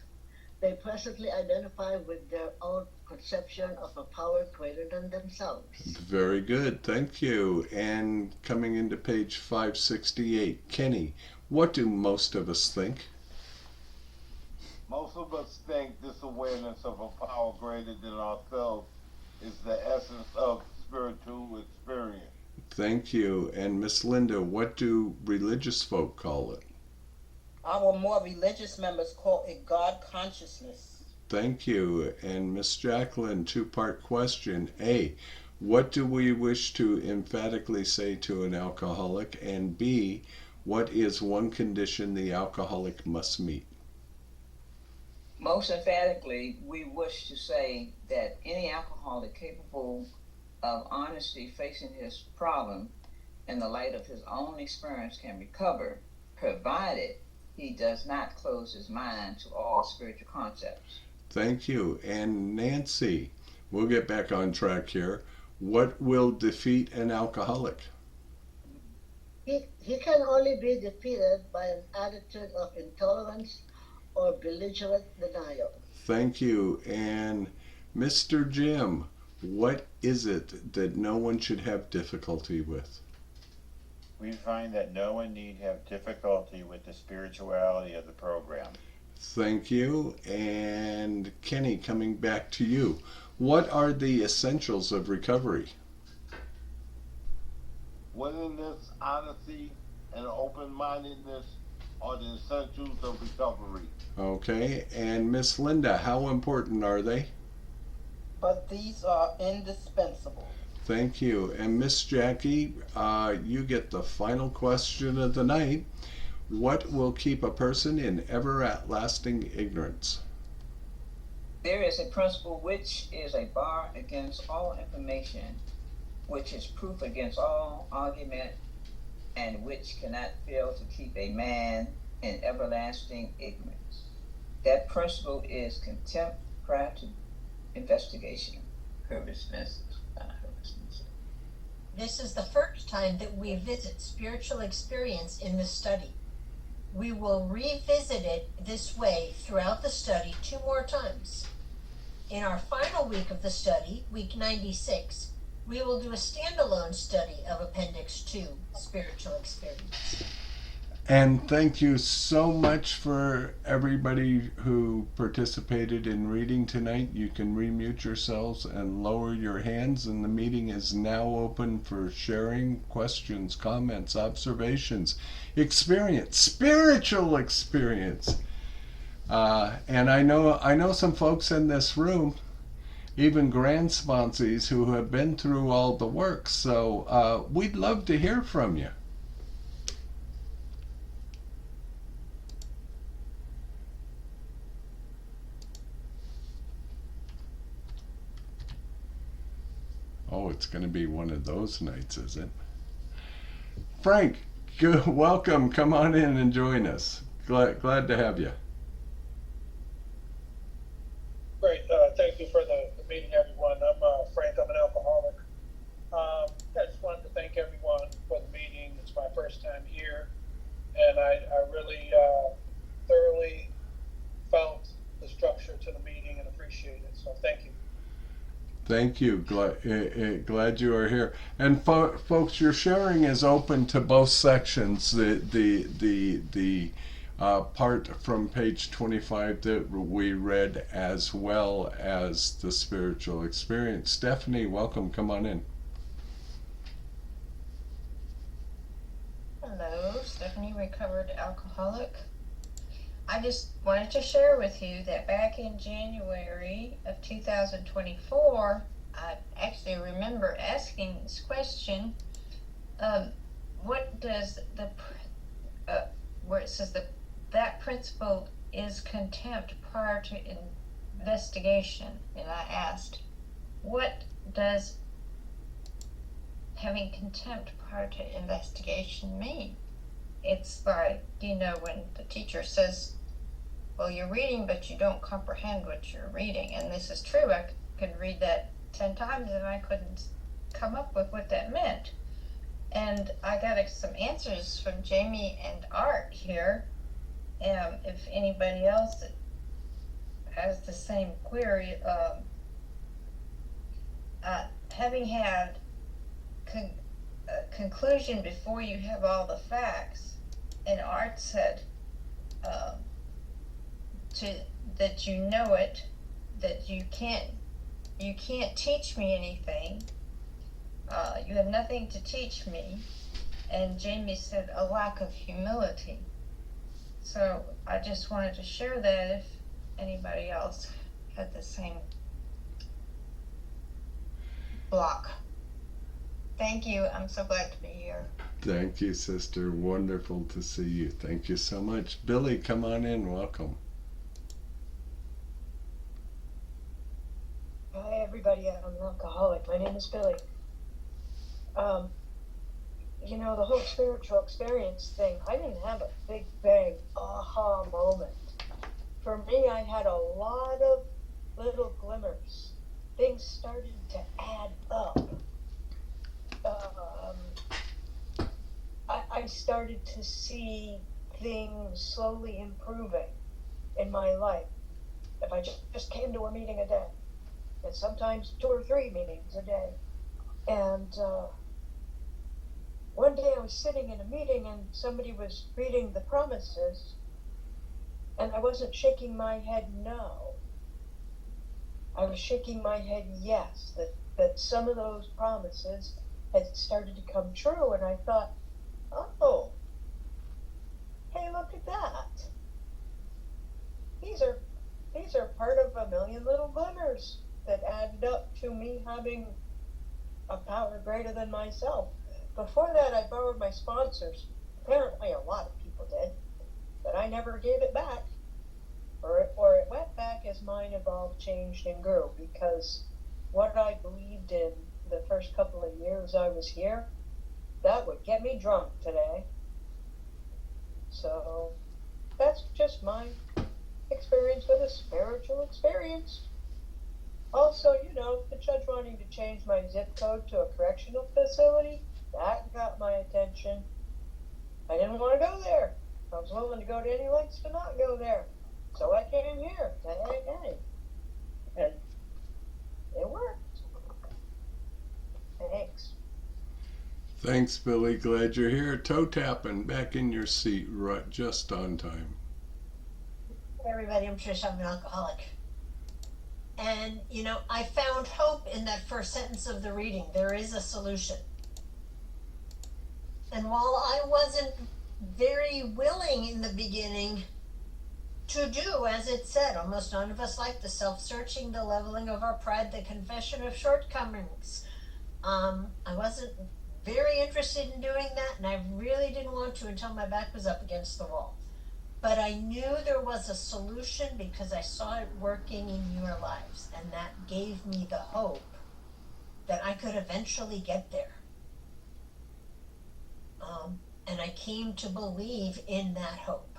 H: they presently identify with their own conception of a power greater than themselves.
A: Very good, thank you. And coming into page 568, Kenny, what do most of us think?
G: Most of us think this awareness of a power greater than ourselves is the essence of spiritual experience.
A: Thank you. And Miss Linda, what do religious folk call it?
I: Our more religious members call it God consciousness.
A: Thank you. And Miss Jacqueline, two-part question. A, what do we wish to emphatically say to an alcoholic? And B, what is one condition the alcoholic must meet?
J: Most emphatically, we wish to say that any alcoholic capable of honesty facing his problem in the light of his own experience can recover, provided he does not close his mind to all spiritual concepts.
A: Thank you. And Nancy, we'll get back on track here. What will defeat an alcoholic?
H: He can only be defeated by an attitude of intolerance or belligerent denial.
A: Thank you. And Mr. Jim, what is it that no one should have difficulty with?
C: We find that no one need have difficulty with the spirituality of the program.
A: Thank you. And Kenny, coming back to you. What are the essentials of recovery?
G: Willingness, honesty, and open-mindedness are the essentials of recovery.
A: Okay. And Miss Linda, how important are they?
I: But these are indispensable.
A: Thank you. And Miss Jackie, you get the final question of the night. What will keep a person in everlasting ignorance?
J: There is a principle which is a bar against all information, which is proof against all argument, and which cannot fail to keep a man in everlasting ignorance. That principle is contempt prior to investigation. Herbert Smith.
B: This is the first time that we visit spiritual experience in the study. We will revisit it this way throughout the study 2 more times. In our final week of the study, week 96, we will do a standalone study of Appendix 2, Spiritual Experience.
A: And thank you so much for everybody who participated in reading tonight. You can remute yourselves and lower your hands, and the meeting is now open for sharing questions, comments, observations, experience, spiritual experience. And I know some folks in this room, even grand sponsees who have been through all the work. So we'd love to hear from you. it's going to be one of those nights, is it? Frank, welcome. Come on in and join us. Glad to have you.
L: Great. Thank you for the meeting, everyone. I'm Frank. I'm an alcoholic. I just wanted to thank everyone for the meeting. It's my first time here, and I really thoroughly felt the structure to the meeting and appreciate it. So thank you.
A: Thank you. Glad you are here. And folks, your sharing is open to both sections. The part from page 25 that we read, as well as the spiritual experience. Stephanie, welcome. Come on in.
M: Hello, Stephanie, recovered alcoholic. I just wanted to share with you that back in January of 2024, I actually remember asking this question, what does where it says that principle is contempt prior to investigation, and I asked, what does having contempt prior to investigation mean? It's like, when the teacher says, well, you're reading, but you don't comprehend what you're reading. And this is true. I could read that 10 times and I couldn't come up with what that meant. And I got some answers from Jamie and Art here. If anybody else has the same query, having had conclusion before you have all the facts, and Art said that you know it, that you can't teach me anything, you have nothing to teach me, and Jamie said a lack of humility. So I just wanted to share that if anybody else had the same block. Thank you. I'm so glad to be here.
A: Thank you, sister. Wonderful to see you. Thank you so much. Billy, come on in. Welcome.
N: Hi, everybody. I'm an alcoholic. My name is Billy. The whole spiritual experience thing, I didn't have a big bang aha moment. For me, I had a lot of little glimmers. Things started to add up. I started to see things slowly improving in my life. If I just came to a meeting a day, and sometimes 2 or 3 meetings a day. And one day I was sitting in a meeting and somebody was reading the promises, and I wasn't shaking my head no. I was shaking my head yes, that some of those promises had started to come true, and I thought, oh, hey, look at that. These are part of a million little glimmers that added up to me having a power greater than myself. Before that, I borrowed my sponsors. Apparently, a lot of people did, but I never gave it back. Or it went back as mine evolved, changed, and grew, because what I believed in the first couple of years I was here, that would get me drunk today. So that's just my experience with a spiritual experience. Also, the judge wanting to change my zip code to a correctional facility, that got my attention. I didn't want to go there. I was willing to go to any lengths to not go there. So I came here to AA. And it worked. Thanks.
A: Thanks, Billy. Glad you're here. Toe tapping, back in your seat, right, just on time.
B: Hey everybody, I'm Trish. I'm an alcoholic. And, I found hope in that first sentence of the reading. There is a solution. And while I wasn't very willing in the beginning to do as it said, almost none of us like the self-searching, the leveling of our pride, the confession of shortcomings. I wasn't very interested in doing that, and I really didn't want to until my back was up against the wall. But I knew there was a solution because I saw it working in your lives, and that gave me the hope that I could eventually get there. And I came to believe in that hope.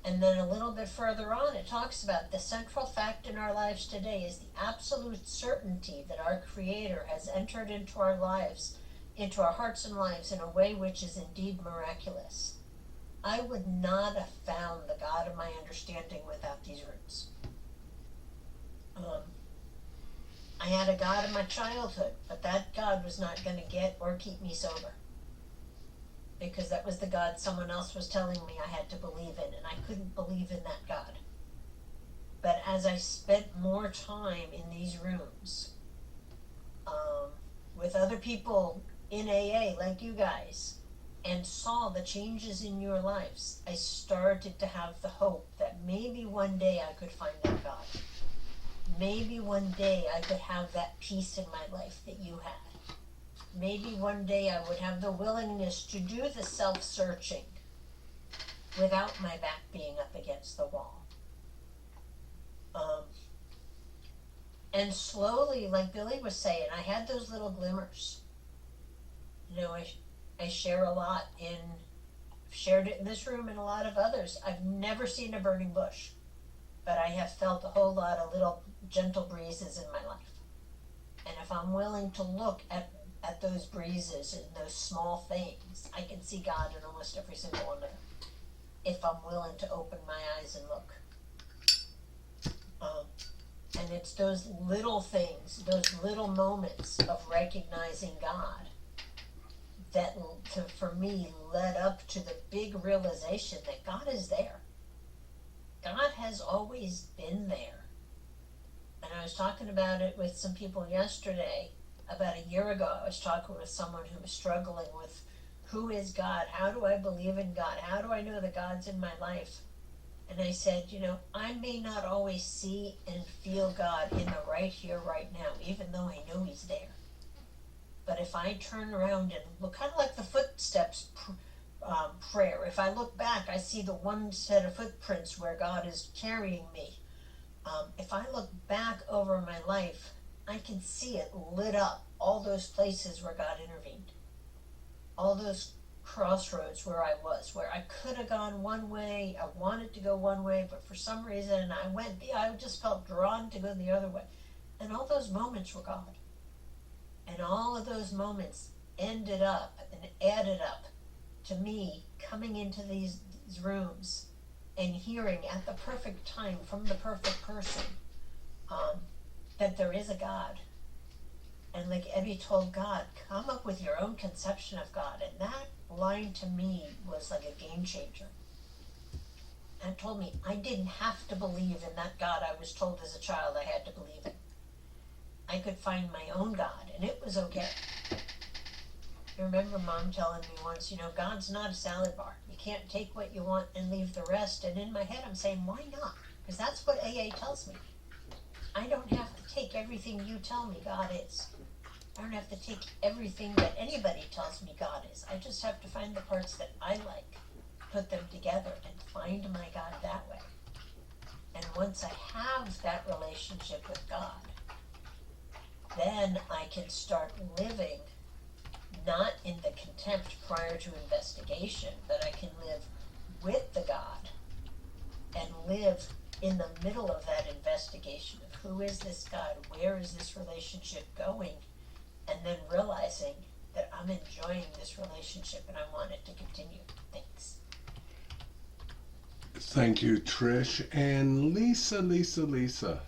B: And then a little bit further on, it talks about the central fact in our lives today is the absolute certainty that our Creator has entered into our lives, into our hearts and lives in a way which is indeed miraculous. I would not have found the God of my understanding without these roots. I had a God in my childhood, but that God was not going to get or keep me sober. Because that was the God someone else was telling me I had to believe in, and I couldn't believe in that God. But as I spent more time in these rooms, with other people in AA like you guys, and saw the changes in your lives, I started to have the hope that maybe one day I could find that God. Maybe one day I could have that peace in my life that you had. Maybe one day I would have the willingness to do the self-searching without my back being up against the wall. And slowly, like Billy was saying, I had those little glimmers. You know, I share a lot shared it in this room and a lot of others. I've never seen a burning bush, but I have felt a whole lot of little gentle breezes in my life. And if I'm willing to look at those breezes and those small things, I can see God in almost every single one of them, if I'm willing to open my eyes and look. And it's those little things, those little moments of recognizing God that, for me, led up to the big realization that God is there. God has always been there. And I was talking about it with some people yesterday. About a year ago, I was talking with someone who was struggling with, who is God? How do I believe in God? How do I know that God's in my life? And I said, you know, I may not always see and feel God in the right here, right now, even though I know He's there. But if I turn around and look, kind of like the footsteps prayer, if I look back, I see the one set of footprints where God is carrying me. If I look back over my life, I can see it lit up, all those places where God intervened. All those crossroads where I was, where I could have gone one way, I wanted to go one way, but for some reason I just felt drawn to go the other way. And all those moments were God. And all of those moments ended up and added up to me coming into these rooms and hearing at the perfect time from the perfect person that there is a God. And like Ebby told God, come up with your own conception of God. And that line to me was like a game changer. And it told me I didn't have to believe in that God I was told as a child I had to believe in. I could find my own God, and it was okay. I remember Mom telling me once, you know, God's not a salad bar. You can't take what you want and leave the rest. And in my head I'm saying, why not? Because that's what AA tells me. I don't have to take everything you tell me God is. I don't have to take everything that anybody tells me God is. I just have to find the parts that I like, put them together, and find my God that way. And once I have that relationship with God, then I can start living not in the contempt prior to investigation, but I can live with the God and live in the middle of that investigation of who is this God, where is this relationship going, and then realizing that I'm enjoying this relationship and I want it to continue. Thanks.
A: Thank you, Trish. And Lisa.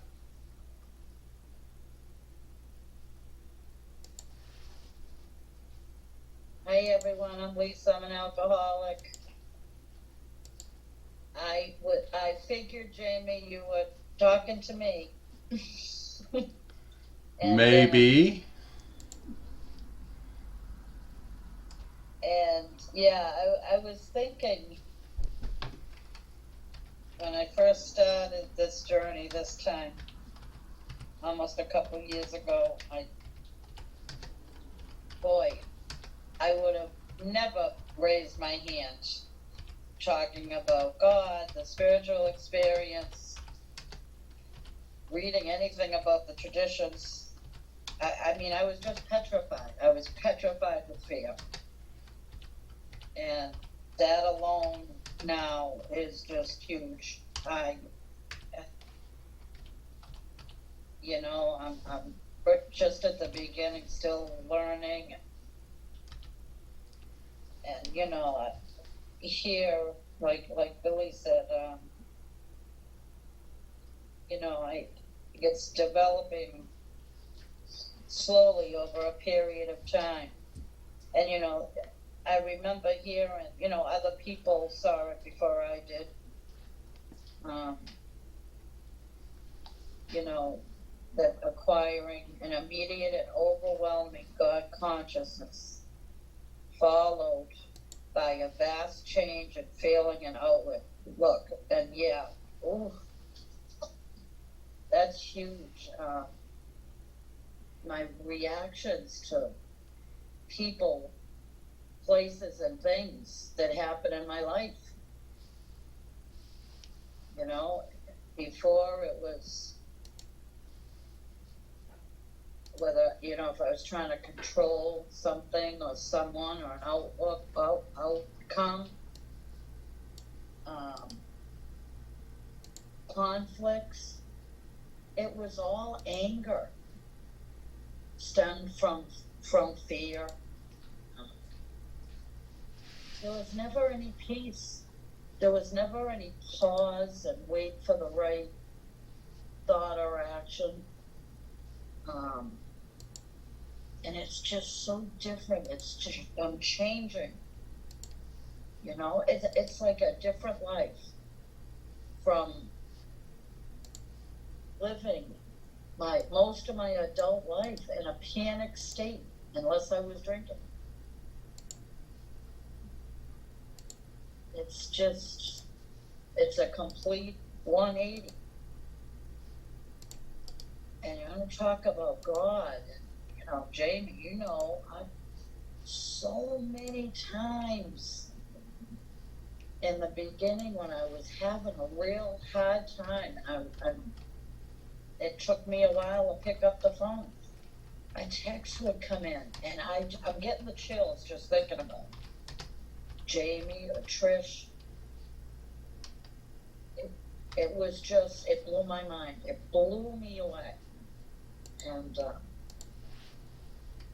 F: Hi everyone, I'm Lisa, I'm an alcoholic. I figured, Jamie, you were talking to me.
A: Maybe.
F: And yeah, I was thinking when I first started this journey this time, almost a couple years ago, I would have never raised my hand talking about God, the spiritual experience, reading anything about the traditions. I mean, I was just petrified. I was petrified with fear. And that alone now is just huge. I'm just at the beginning, still learning. And, here, like Billy said, it's developing slowly over a period of time. And, I remember hearing, other people saw it before I did. That acquiring an immediate and overwhelming God consciousness followed by a vast change in feeling and outlook. And yeah, ooh, that's huge. My reactions to people, places, and things that happen in my life. Before it was whether, if I was trying to control something or someone or an outcome, conflicts, it was all anger, stemmed from fear. There was never any peace. There was never any pause and wait for the right thought or action. And it's just so different. It's just, I'm changing. It's like a different life from living most of my adult life in a panic state, unless I was drinking. It's a complete 180. And you want to talk about God, Jamie, I've so many times in the beginning when I was having a real hard time, it took me a while to pick up the phone. A text would come in, and I'm getting the chills just thinking about it. Jamie or Trish. It was just, it blew my mind. It blew me away. And,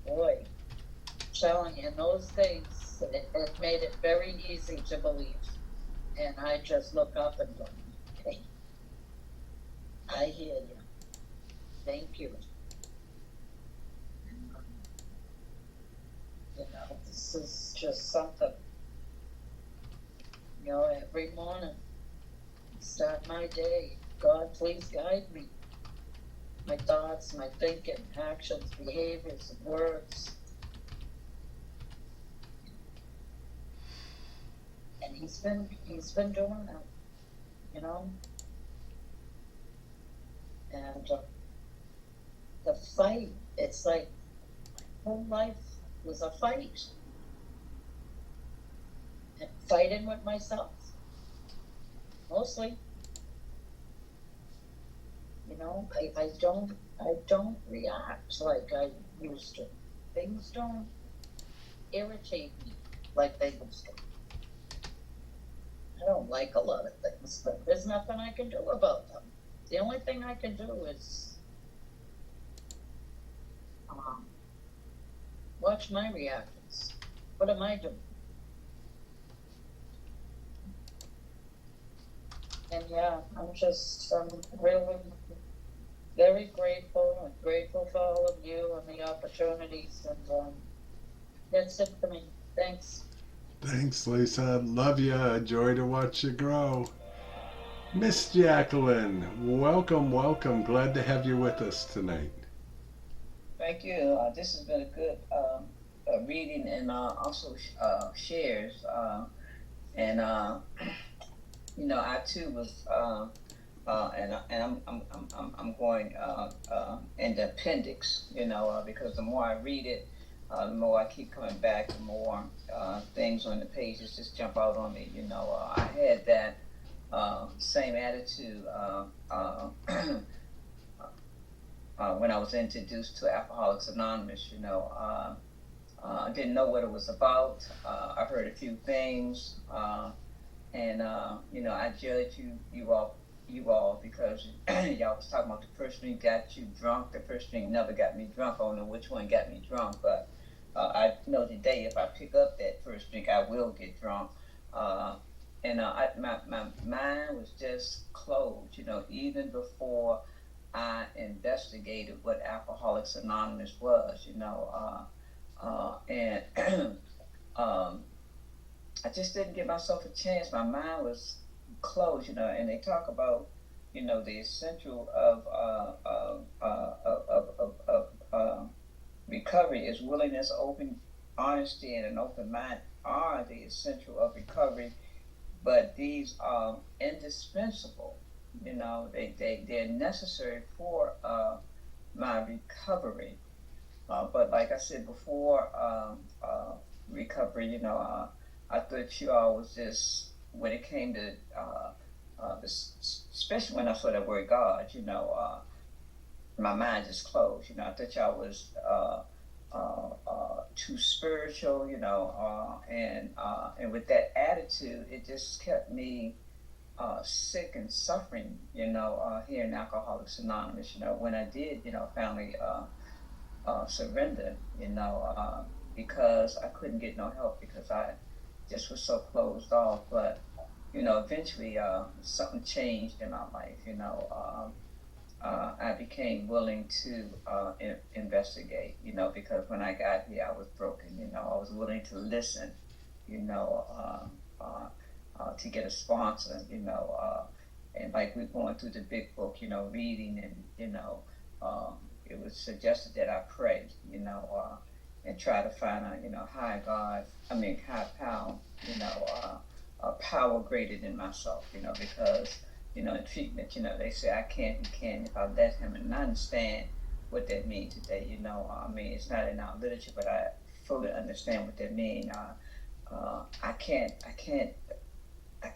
F: boy, I'm telling you, in those things, it made it very easy to believe. And I just look up and go, okay, I hear you. Thank you. This is just something. Every morning, start my day. God, please guide me. My thoughts, my thinking, actions, behaviors, and words. And he's been doing that, And the fight, it's like my whole life was a fight. And fighting with myself, mostly. I don't react like I used to. Things don't irritate me like they used to. I don't like a lot of things, but there's nothing I can do about them. The only thing I can do is watch my reactions. What am I doing? And yeah, I'm really very grateful for all of you and the opportunities, and that's it for me. Thanks.
A: Thanks, Lisa. Love ya. Joy to watch you grow. Miss Jacqueline, welcome. Glad to have you with us tonight.
J: Thank you. This has been a good reading and also shares. And I too was, and I'm going in the appendix, because the more I read it, the more I keep coming back, the more things on the pages just jump out on me. I had that same attitude when I was introduced to Alcoholics Anonymous. I didn't know what it was about. I heard a few things, and I judge you all because y'all was talking about the first drink got you drunk. The first drink never got me drunk. I don't know which one got me drunk, but I know today if I pick up that first drink, I will get drunk. My mind was just closed, even before I investigated what Alcoholics Anonymous was, and I just didn't give myself a chance. My mind was closed, and they talk about, the essential of recovery is willingness, open honesty, and an open mind are the essential of recovery, but these are indispensable. They're necessary for my recovery. But like I said before, recovery, I thought you all was just, when it came to, especially when I saw that word God, my mind just closed. I thought y'all was too spiritual, and with that attitude, it just kept me sick and suffering, here in Alcoholics Anonymous. When I did, finally surrender, because I couldn't get no help because I just was so closed off. But eventually something changed in my life. I became willing to investigate, because when I got here, I was broken. I was willing to listen, to get a sponsor, and like we're going through the big book, reading, and it was suggested that I pray, and try to find a high power, power greater than myself, because in treatment, they say I can't, you can if I let him, and I understand what that means today. It's not in our literature, but I fully understand what that means. I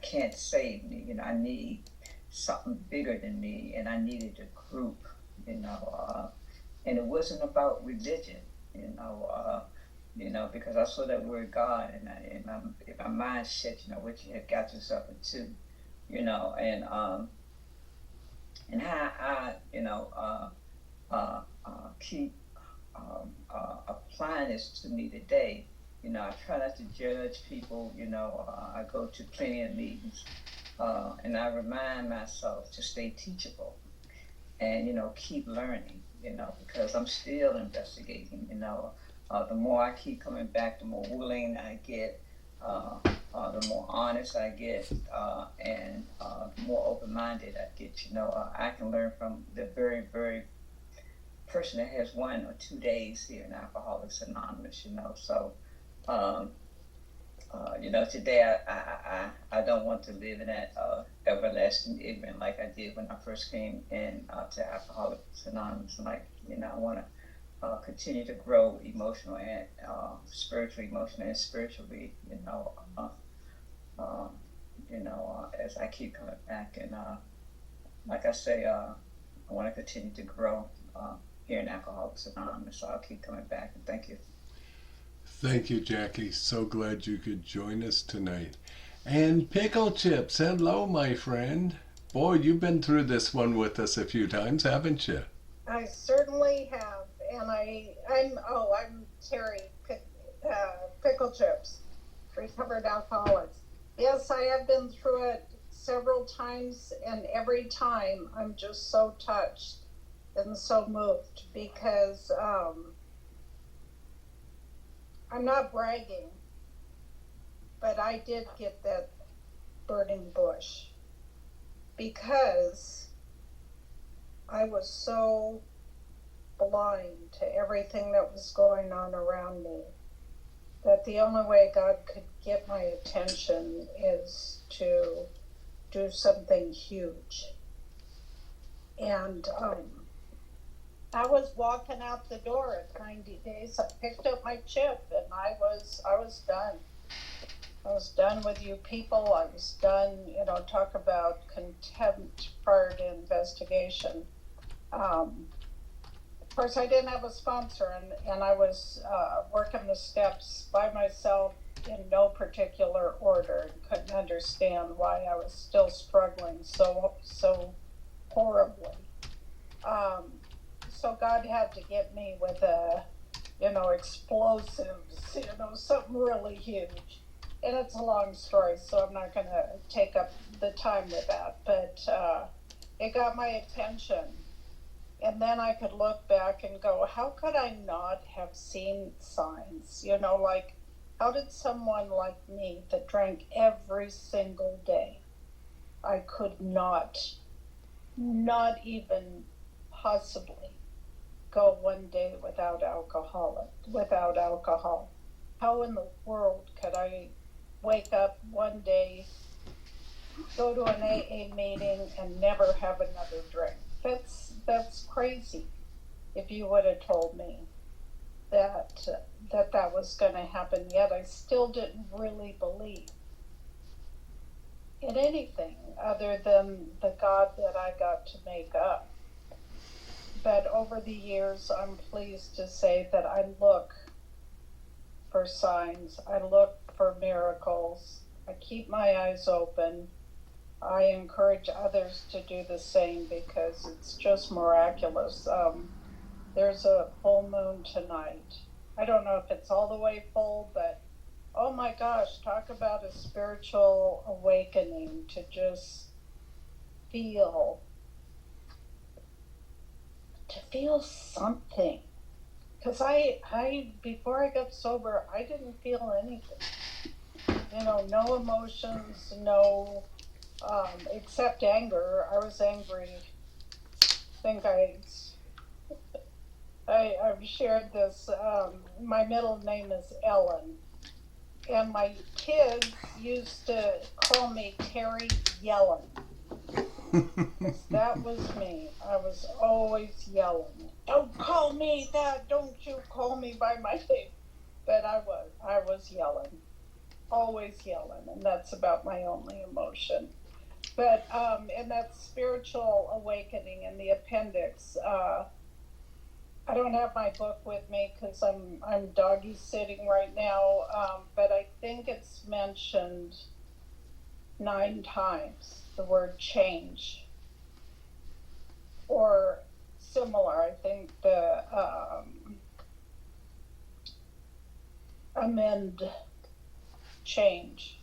J: can't save me. I need something bigger than me, and I needed a group. And it wasn't about religion. Because I saw that word God, and my mindset, what you had got yourself into, and how I keep applying this to me today. I try not to judge people. I go to plenty of meetings, and I remind myself to stay teachable and keep learning. Because I'm still investigating. The more I keep coming back, the more willing I get, the more honest I get, and the more open-minded I get. I can learn from the very, very person that has 1 or 2 days here in Alcoholics Anonymous. So, today I don't want to live in that everlasting ignorance like I did when I first came in to Alcoholics Anonymous. And I want to continue to grow emotional and spiritually, as I keep coming back. And like I say, I want to continue to grow here in Alcoholics Anonymous. So I'll keep coming back, and thank you.
A: Thank you, Jackie. So glad you could join us tonight. And Pickle Chips, hello, my friend. Boy, you've been through this one with us a few times, haven't you?
D: I certainly have, and I'm Terry Pickle Chips, recovered alcoholics. Yes, I have been through it several times, and every time I'm just so touched and so moved because I'm not bragging, but I did get that burning bush because I was so blind to everything that was going on around me that the only way God could get my attention is to do something huge. And I was walking out the door at 90 days. I picked up my chip and I was done. I was done with you people. I was done, talk about contempt prior to investigation. course, I didn't have a sponsor, and I was working the steps by myself in no particular order, and couldn't understand why I was still struggling so horribly. So God had to get me with explosives, something really huge. And it's a long story, so I'm not going to take up the time with that. But it got my attention. And then I could look back and go, how could I not have seen signs? Like, how did someone like me that drank every single day, I could not even possibly go one day without alcohol. How in the world could I wake up one day, go to an AA meeting, and never have another drink? That's crazy. If you would have told me that was going to happen, yet I still didn't really believe in anything other than the God that I got to make up. But over the years, I'm pleased to say that I look for signs, I look for miracles, I keep my eyes open. I encourage others to do the same because it's just miraculous. There's a full moon tonight. I don't know if it's all the way full, but oh my gosh, talk about a spiritual awakening to just feel something. Because I before I got sober, I didn't feel anything. No emotions, no, except anger. I was angry. I think I've shared this. My middle name is Ellen. And my kids used to call me Terry Yellen. That was me. I was always yelling. Don't call me that. Don't you call me by my name. But I was yelling. Always yelling. And that's about my only emotion. But in that spiritual awakening in the appendix, I don't have my book with me because I'm doggy sitting right now, but I think it's mentioned 9 times, the word change, or similar. I think the amend, change.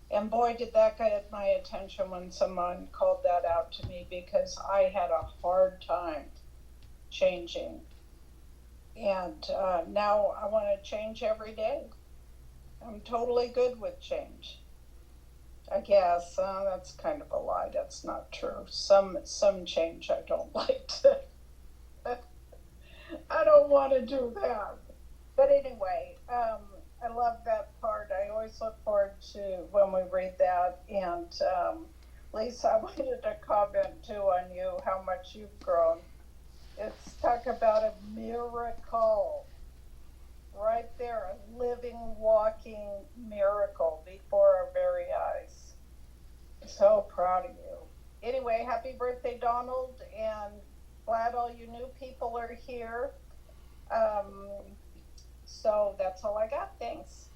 D: And boy, did that get my attention when someone called that out to me, because I had a hard time changing. And now I want to change every day. I'm totally good with change. I guess that's kind of a lie. That's not true. Some change I don't like to. I don't want to do that. But anyway, I love that part. I always look forward to when we read that. And Lisa, I wanted to comment too on you, how much you've grown. It's talk about a miracle right there, a living, walking miracle before our very eyes. So proud of you. Anyway, happy birthday, Donald, and glad all you new people are here. So that's all I got. Thanks.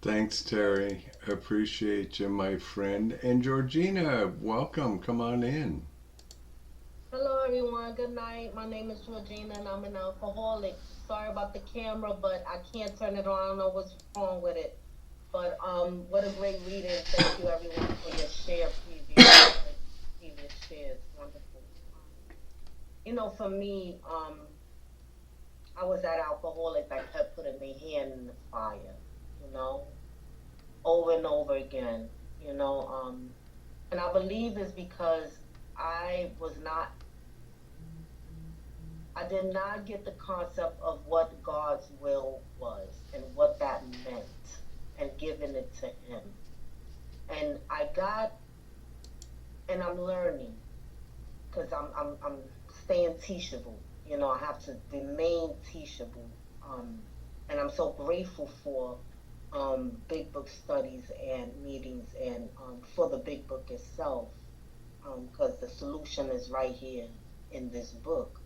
A: Thanks, Terry. Appreciate you, my friend. And Georgina, welcome. Come on in.
O: Hello everyone, good night. My name is Georgina and I'm an alcoholic. Sorry about the camera, but I can't turn it on. I don't know what's wrong with it. But what a great reading. Thank you everyone for your share previous shares. Wonderful. For me, I was that alcoholic that kept putting my hand in the fire, over and over again, and I believe it's because I did not get the concept of what God's will was and what that meant, and giving it to Him. And I'm learning, because I'm staying teachable. I have to remain teachable. And I'm so grateful for Big Book studies and meetings, and for the Big Book itself. Because the solution is right here in this book.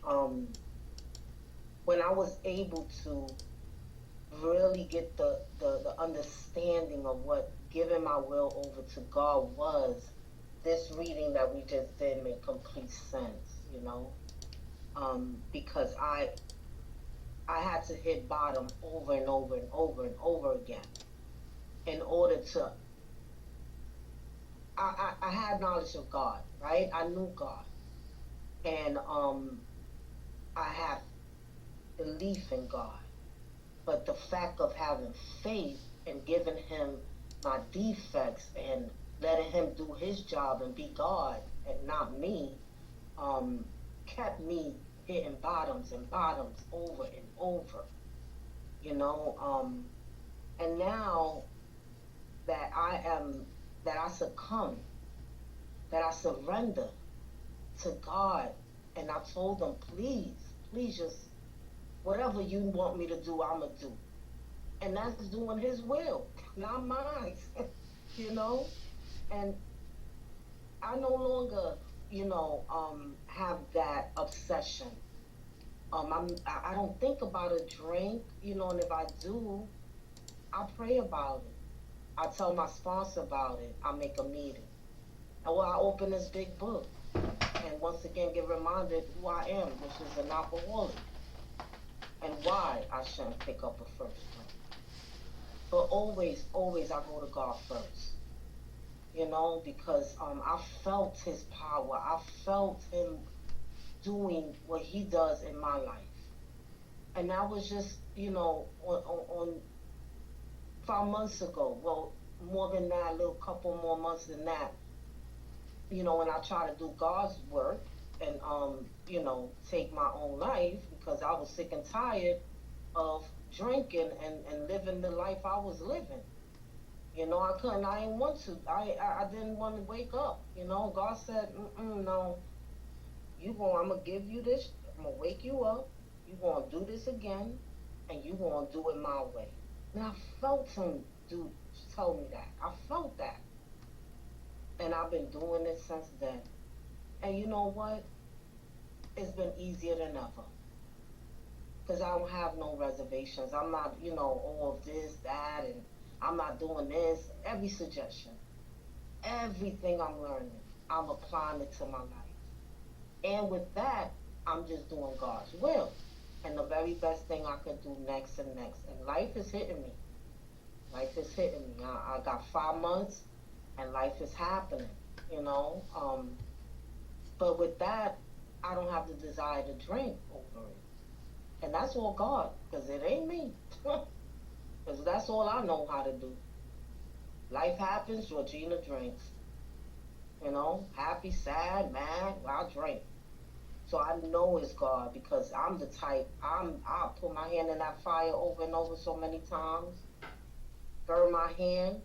O: um, when I was able to really get the understanding of what giving my will over to God was, this reading that we just did made complete sense, you know, because I had to hit bottom over and over and over and over again in order to. I had knowledge of God, right? I knew God, and I had belief in God. But the fact of having faith and giving Him my defects and letting Him do His job and be God and not me, kept me hitting bottoms and bottoms over and over, you know. And now that I succumb, that I surrender to God, and I told Him, please just whatever you want me to do, I'ma do. And that's doing His will, not mine. You know? And I no longer, have that obsession. I don't think about a drink, and if I do, I pray about it. I tell my sponsor about it. I make a meeting. And I open this big book and once again get reminded who I am, which is an alcoholic, and why I shouldn't pick up a first drink. But always, always I go to God first. Because I felt His power. I felt Him doing what He does in my life. And that was just, on 5 months ago. Well, more than that, a little couple more months than that. When I try to do God's work and, take my own life, because I was sick and tired of drinking and living the life I was living. I didn't want to. I didn't want to wake up. God said, no, I'm going to give you this. I'm going to wake you up. You're going to do this again, and you're going to do it my way. And I felt Him tell me that. I felt that. And I've been doing it since then. And you know what? It's been easier than ever. Because I don't have no reservations. I'm not, all of this, that, and I'm not doing this. Every suggestion, everything I'm learning, I'm applying it to my life. And with that, I'm just doing God's will. And the very best thing I could do next and next. And life is hitting me. Life is hitting me. I got 5 months, and life is happening, But with that, I don't have the desire to drink over it. And that's all God, because it ain't me. Because that's all I know how to do. Life happens, Georgina drinks. Happy, sad, mad, I drink. So I know it's God, because I'm the type, I'll put my hand in that fire over and over so many times. Burn my hand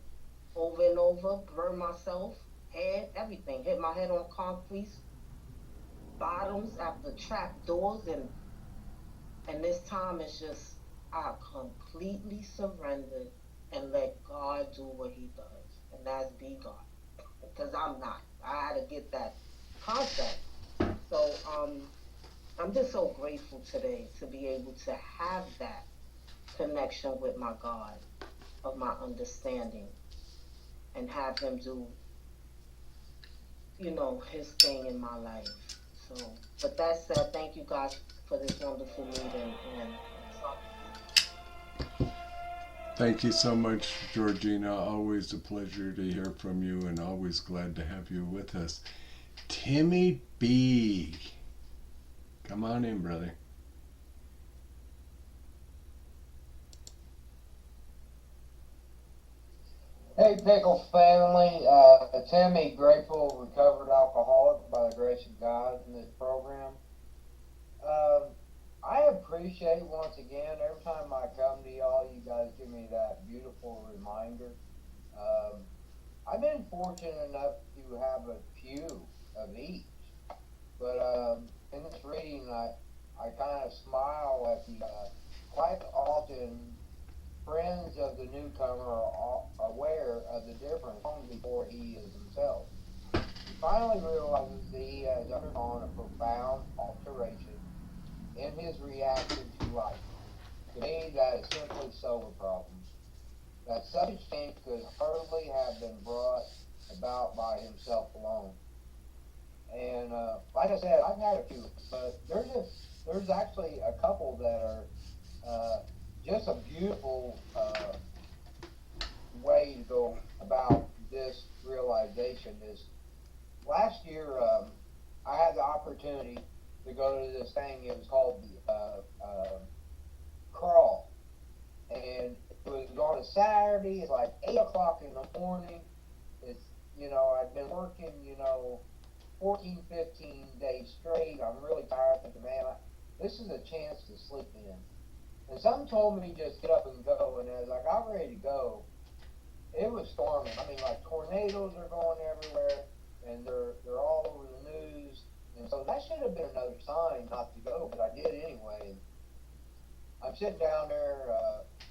O: over and over, burn myself, head, everything. Hit my head on concrete, bottoms, after trap doors, and this time it's just, I completely surrendered and let God do what He does. And that's be God. Because I'm not. I had to get that concept. So I'm just so grateful today to be able to have that connection with my God, of my understanding, and have Him do, His thing in my life. So, but that said, thank you guys for this wonderful meeting.
A: Thank you so much, Georgina. Always a pleasure to hear from you, and always glad to have you with us. Timmy B. Come on in, brother.
P: Hey, Pickle family. Timmy, grateful recovered alcoholic by the grace of God in this program. I appreciate, once again, every time I come to y'all, you guys give me that beautiful reminder. I've been fortunate enough to have a few of each, but in this reading, I kind of smile at the quite often friends of the newcomer are aware of the difference long before he is himself. He finally realizes that he has undergone a profound alteration in his reaction to life. To me, that is simply sober problems. That such a change could hardly have been brought about by himself alone. And like I said, I've had a few, but there's actually a couple that are just a beautiful way to go about this realization. Is last year I had the opportunity to go to this thing. It was called the crawl, and it was on a Saturday. It's like 8 o'clock in the morning. It's, I've been working 14, 15 days straight. I'm really tired. Thinking, man, this is a chance to sleep in. And some told me just get up and go. And as I got ready to go, it was storming. I mean, like tornadoes are going everywhere, and they're all over the news. And so that should have been another sign not to go, but I did anyway. I'm sitting down there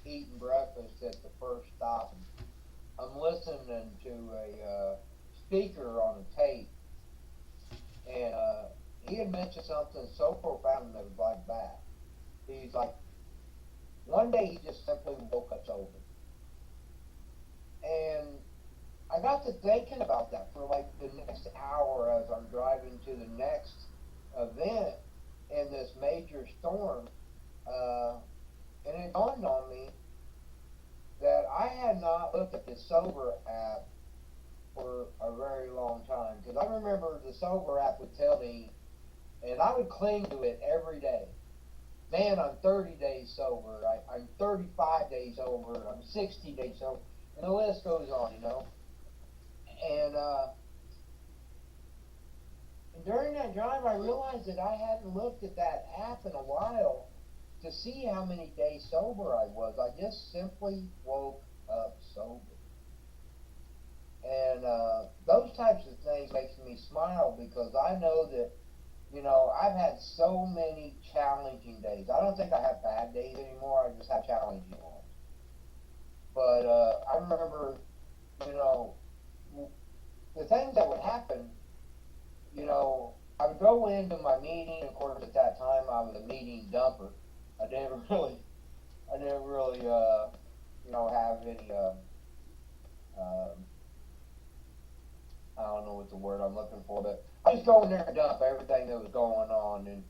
P: eating breakfast at the first stop, and I'm listening to a speaker on a tape, and he had mentioned something so profound that was like that. He's like, one day he just simply woke up sober. And I got to thinking about that for like the next hour as I'm driving to the next event in this major storm. And it dawned on me that I had not looked at the Sober app for a very long time. Because I remember the Sober app would tell me, and I would cling to it every day. Man, I'm 30 days sober. I'm 35 days sober. I'm 60 days sober. And the list goes on, And during that drive, I realized that I hadn't looked at that app in a while to see how many days sober I was. I just simply woke up sober. And those types of things makes me smile because I know that, I've had so many challenging days. I don't think I have bad days anymore. I just have challenging ones. But I remember, the things that would happen, I would go into my meeting. Of course, at that time, I was a meeting dumper. I never really, have any, I don't know what the word I'm looking for, but I just go in there and dump everything that was going on.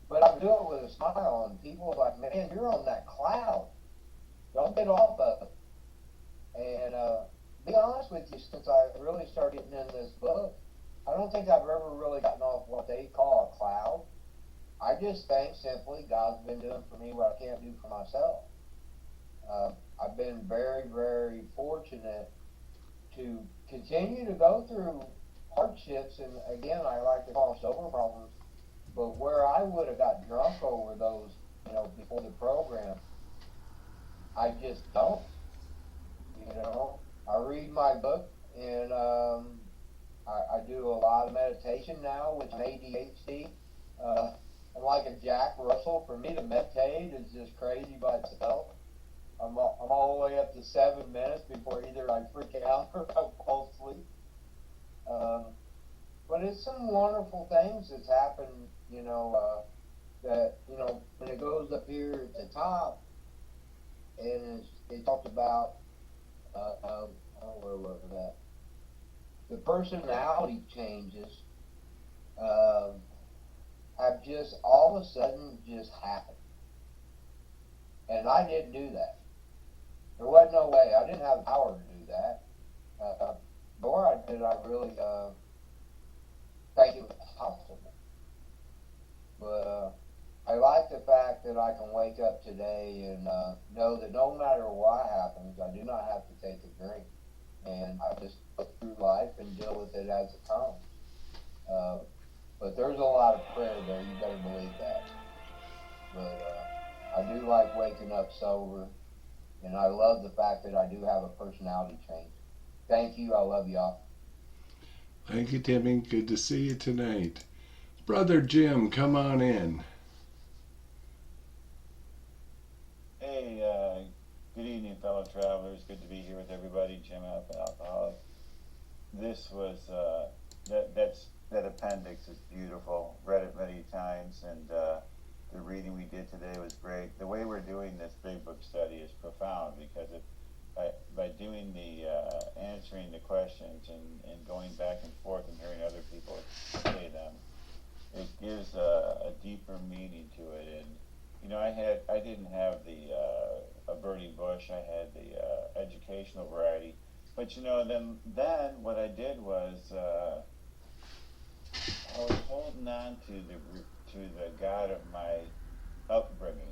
P: But I would do it with a smile, and people were like, man, you're on that cloud. Don't get off of it. And be honest with you, since I really started getting in this book, I don't think I've ever really gotten off what they call a cloud. I just think simply God's been doing for me what I can't do for myself. I've been very, very fortunate to continue to go through hardships, and again, I like to call them sober problems, but where I would have got drunk over those, before the program, I just don't. I read my book, and I do a lot of meditation now with my ADHD. I'm like a Jack Russell. For me to meditate is just crazy by itself. I'm all the way up to 7 minutes before either I freak out or I fall asleep. But it's some wonderful things that's happened, that, when it goes up here at the top, and it talked about, where was that? The personality changes have just all of a sudden just happened. And I didn't do that. There wasn't no way. I didn't have the power to do that. Nor did I really think it was possible. But I like the fact that I can wake up today and know that no matter what happens, I do not have to take a drink. And I just go through life and deal with it as it comes. But there's a lot of prayer there. You better believe that. But I do like waking up sober. And I love the fact that I do have a personality change. Thank you. I love y'all.
A: Thank you, Timmy. Good to see you tonight. Brother Jim, come on in.
C: Hey, good evening, fellow travelers. Good to be here with everybody. Jim, alcoholic. This was that appendix is beautiful. Read it many times, and the reading we did today was great. The way we're doing this big book study is profound because by doing the answering the questions and going back and forth and hearing other people say them, it gives a deeper meaning to it. And you know, I didn't have a burning bush. I had the educational variety. But you know, then what I did was I was holding on to the God of my upbringing.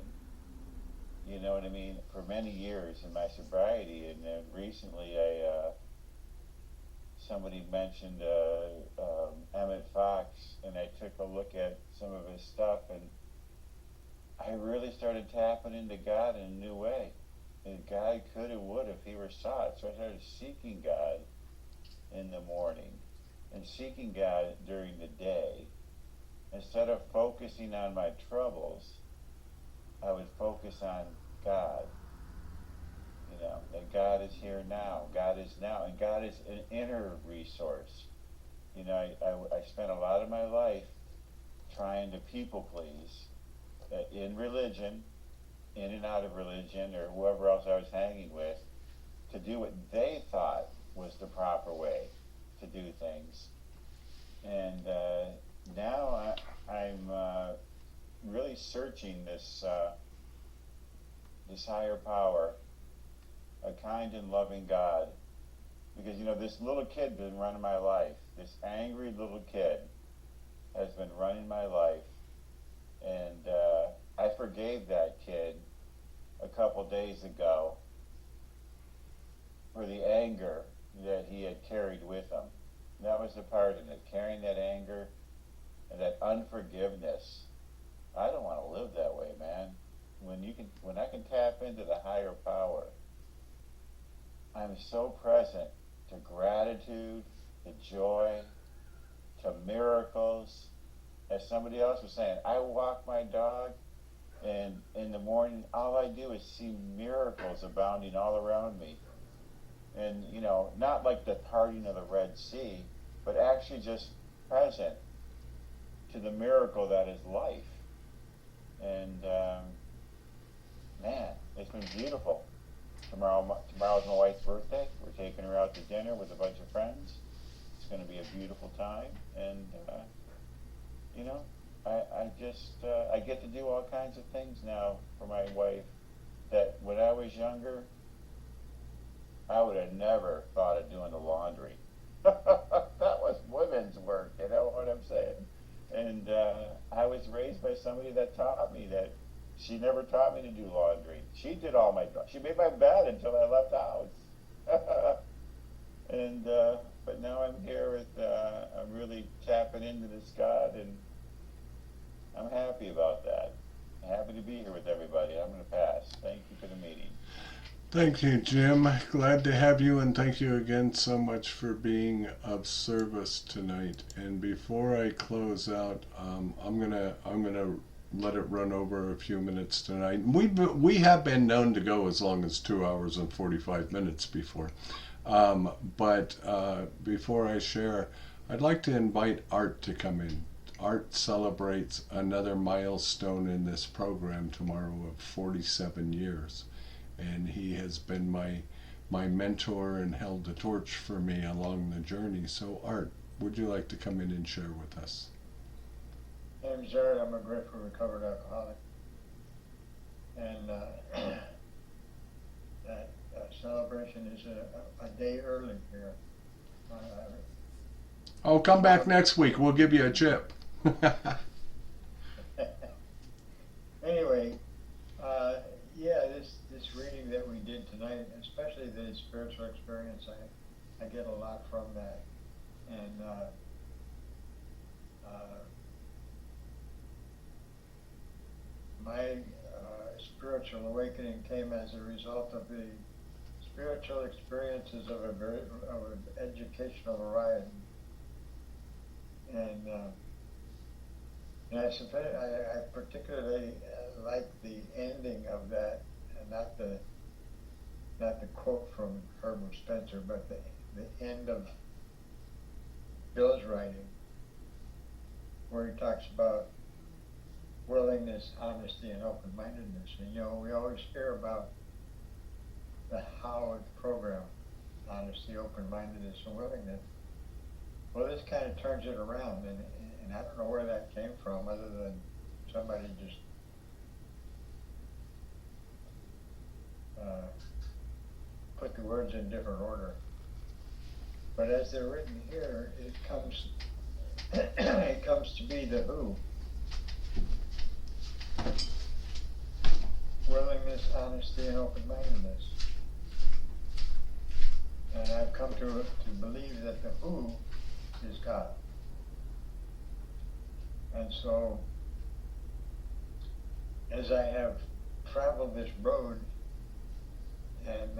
C: You know what I mean? For many years in my sobriety, and then recently somebody mentioned Emmett Fox, and I took a look at some of his stuff, and I really started tapping into God in a new way. And God could and would if he were sought. So I started seeking God in the morning and seeking God during the day. Instead of focusing on my troubles, I would focus on God. You know, that God is here now. God is now. And God is an inner resource. You know, I spent a lot of my life trying to people please in religion, in and out of religion, or whoever else I was hanging with, to do what they thought was the proper way to do things. And now I'm really searching this higher power, a kind and loving God. Because, you know, this little kid been running my life. This angry little kid has been running my life. And I forgave that kid a couple days ago for the anger that he had carried with him. And that was the part in it, carrying that anger and that unforgiveness. I don't want to live that way, man. When I can tap into the higher power, I'm so present to gratitude, to joy, to miracles. As somebody else was saying, I walk my dog, and in the morning, all I do is see miracles abounding all around me. And, you know, not like the parting of the Red Sea, but actually just present to the miracle that is life. And, man, it's been beautiful. Tomorrow's my wife's birthday. We're taking her out to dinner with a bunch of friends. It's going to be a beautiful time. And, you know, I get to do all kinds of things now for my wife that when I was younger, I would have never thought of doing the laundry. That was women's work, you know what I'm saying? And I was raised by somebody that taught me that she never taught me to do laundry. She did she made my bed until I left the house. And, but now I'm here with, I'm really tapping into this God, and I'm happy about that. I'm happy to be here with everybody. I'm going to pass. Thank you for the meeting.
A: Thank you, Jim. Glad to have you, and thank you again so much for being of service tonight. And before I close out, I'm gonna let it run over a few minutes tonight. We have been known to go as long as 2 hours and 45 minutes before. But before I share, I'd like to invite Art to come in. Art celebrates another milestone in this program tomorrow of 47 years. And he has been my mentor and held the torch for me along the journey. So Art, would you like to come in and share with us?
K: My name's Art. I'm a grateful recovered alcoholic. And that celebration is a day early here.
A: Oh, come back next week. We'll give you a chip.
K: Anyway, yeah, this reading that we did tonight, especially the spiritual experience, I get a lot from that. And my spiritual awakening came as a result of the spiritual experiences of an educational variety. And I particularly like the ending of that, and not the quote from Herbert Spencer, but the end of Bill's writing, where he talks about willingness, honesty, and open-mindedness. And we always hear about the how of the program, honesty, open-mindedness, and willingness. Well, this kind of turns it around, and I don't know where that came from, other than somebody just put the words in different order. But as they're written here, it comes it comes to be the who. Willingness, honesty, and open-mindedness. And I've come to believe that the who is God. And so, as I have traveled this road and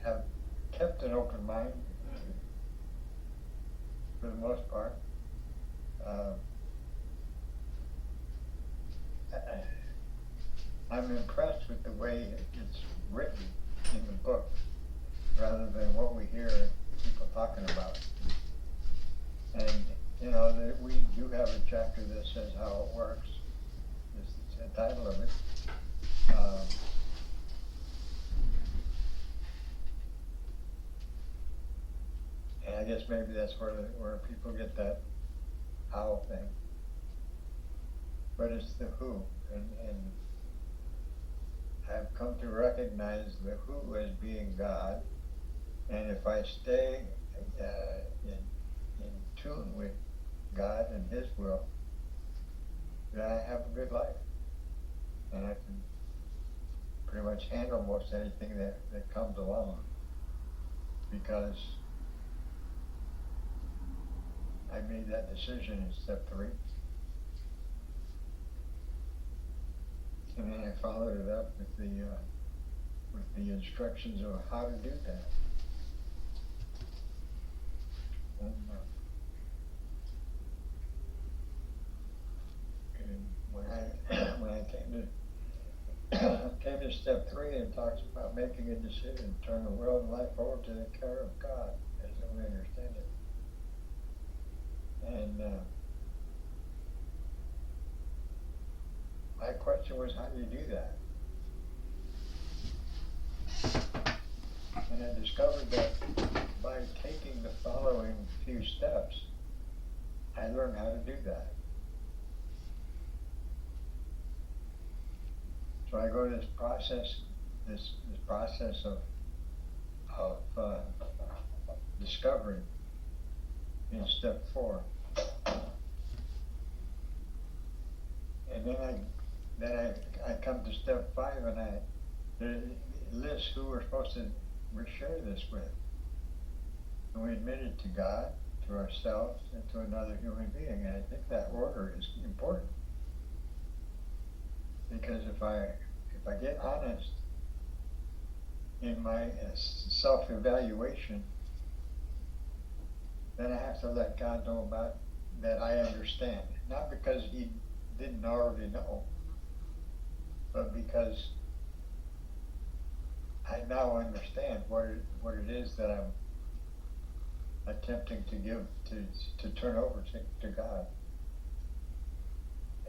K: have kept an open mind for the most part, I'm impressed with the way it's written in the book, rather than what we hear people talking about. And we do have a chapter that says how it works. This is the title of it. And I guess maybe that's where people get that how thing. But it's the who, and I've come to recognize the who as being God, and if I stay in tune with God and His will, then I have a good life, and I can pretty much handle most anything that comes along, because I made that decision in step 3. And then I followed it up with the instructions of how to do that. And when I came to step 3, it talks about making a decision, turn the world and life over to the care of God, as we understand it. And my question was, how do you do that? And I discovered that by taking the following few steps, I learned how to do that. So I go to this process of discovery in step 4. And then I come to step 5, and it lists who we're supposed to share this with. And we admit it to God, to ourselves, and to another human being. And I think that order is important. Because if I get honest in my self-evaluation, then I have to let God know about that I understand. Not because He didn't already know, but because I now understand what it is that I'm attempting to give, to turn over to God.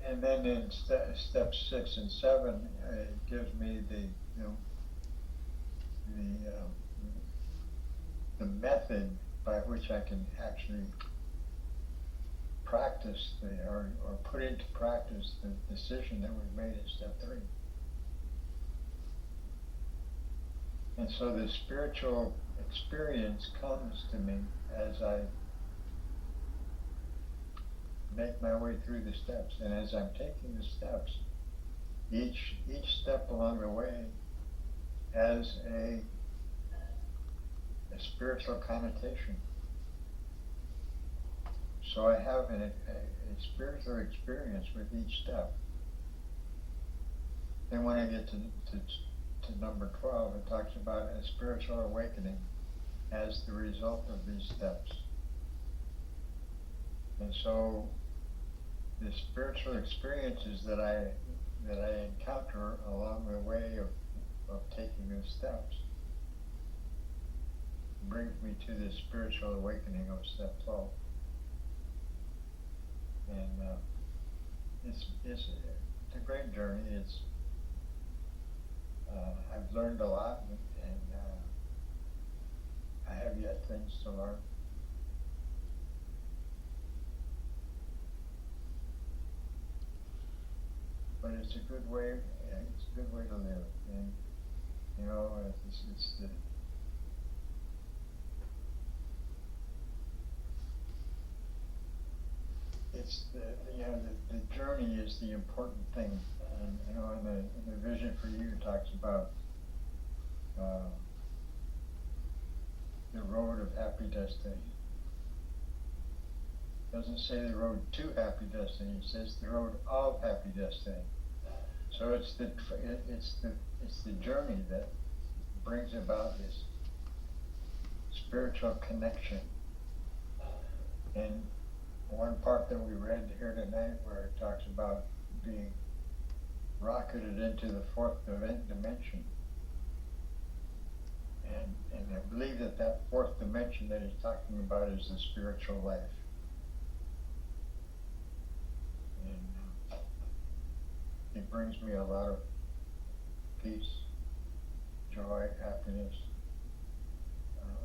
K: And then in steps 6 and 7, it gives me the method by which I can actually practice or put into practice the decision that we made in step 3. And so the spiritual experience comes to me as I make my way through the steps. And as I'm taking the steps, each step along the way has a spiritual connotation. So I have a spiritual experience with each step. Then when I get to number 12, it talks about a spiritual awakening as the result of these steps. And so the spiritual experiences that I encounter along the way of taking the steps brings me to this spiritual awakening of step 12. And it's a great journey. I've learned a lot, and I have yet things to learn. But it's a good way. It's a good way to live, and you know, the journey is the important thing. And you know, in the vision for you, it talks about the road of happy destiny. It doesn't say the road to happy destiny. It says the road of happy destiny. So it's the journey that brings about this spiritual connection. And one part that we read here tonight, where it talks about being rocketed into the fourth dimension. And I believe that fourth dimension that he's talking about is the spiritual life. And it brings me a lot of peace, joy, happiness,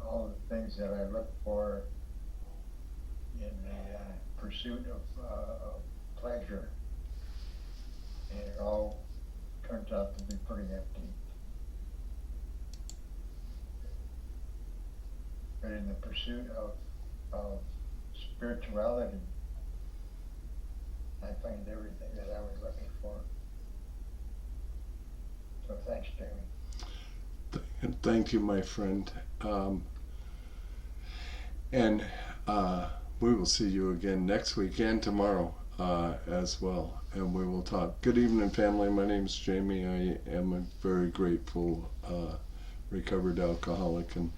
K: all the things that I look for in the pursuit of pleasure. And it all turns out to be pretty empty. But in the pursuit of spirituality, I find everything that I was looking for. So thanks, Jamie.
A: Thank you, my friend. And we will see you again next week and tomorrow as well. And we will talk. Good evening, family. My name is Jamie. I am a very grateful recovered alcoholic. And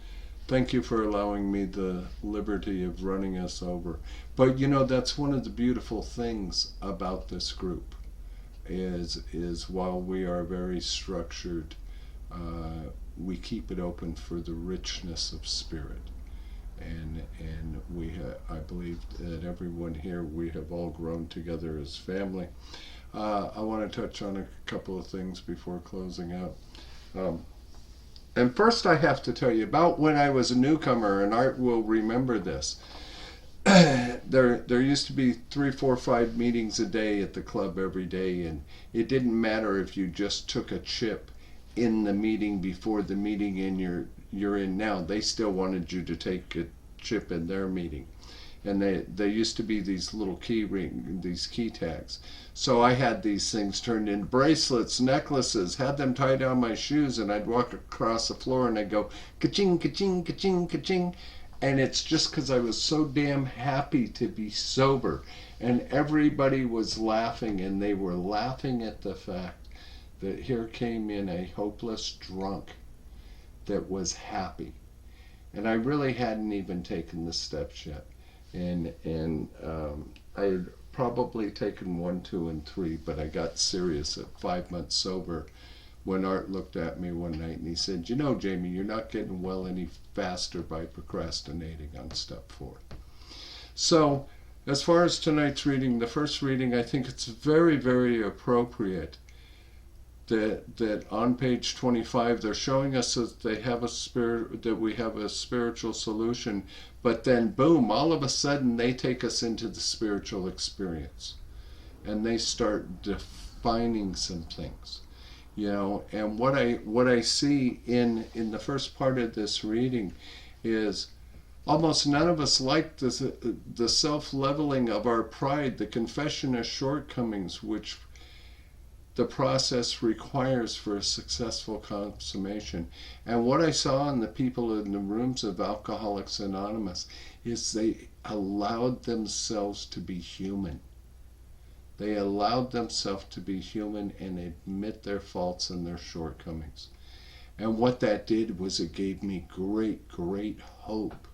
A: thank you for allowing me the liberty of running us over. But you know, that's one of the beautiful things about this group is while we are very structured, we keep it open for the richness of spirit. And I believe that everyone here, we have all grown together as family. I want to touch on a couple of things before closing out. And first I have to tell you about when I was a newcomer, and Art will remember this. There used to be 3, 4, 5 meetings a day at the club every day, and it didn't matter if you just took a chip in the meeting before the meeting you're in now. They still wanted you to take a chip in their meeting. And they used to be these little these key tags. So I had these things turned into bracelets, necklaces, had them tied on my shoes, and I'd walk across the floor and I'd go ka-ching, ka-ching, ka-ching, ka-ching. And it's just because I was so damn happy to be sober. And everybody was laughing, and they were laughing at the fact that here came in a hopeless drunk that was happy. And I really hadn't even taken the steps yet. And I had probably taken 1, 2, and 3, but I got serious at 5 months sober when Art looked at me one night and he said, "You know, Jamie, you're not getting well any faster by procrastinating on step 4. So, as far as tonight's reading, the first reading, I think it's very, very appropriate that on page 25 they're showing us that they have that we have a spiritual solution, but then boom, all of a sudden they take us into the spiritual experience and they start defining some things, you know. And what I see in the first part of this reading is almost none of us like the self-leveling of our pride, the confession of shortcomings, which the process requires for a successful consummation. And what I saw in the people in the rooms of Alcoholics Anonymous is they allowed themselves to be human. They allowed themselves to be human and admit their faults and their shortcomings. And what that did was it gave me great, great hope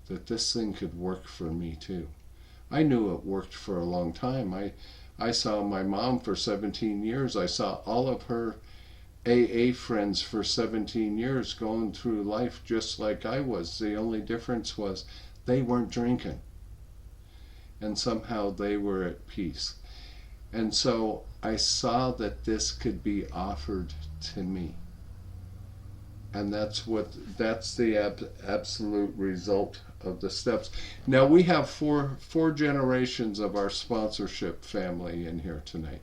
A: that this thing could work for me too. I knew it worked for a long time. I saw my mom for 17 years. I saw all of her AA friends for 17 years going through life just like I was. The only difference was they weren't drinking. and somehow they were at peace. And so I saw that this could be offered to me. And that's the absolute result of the steps. Now we have four generations of our sponsorship family in here tonight,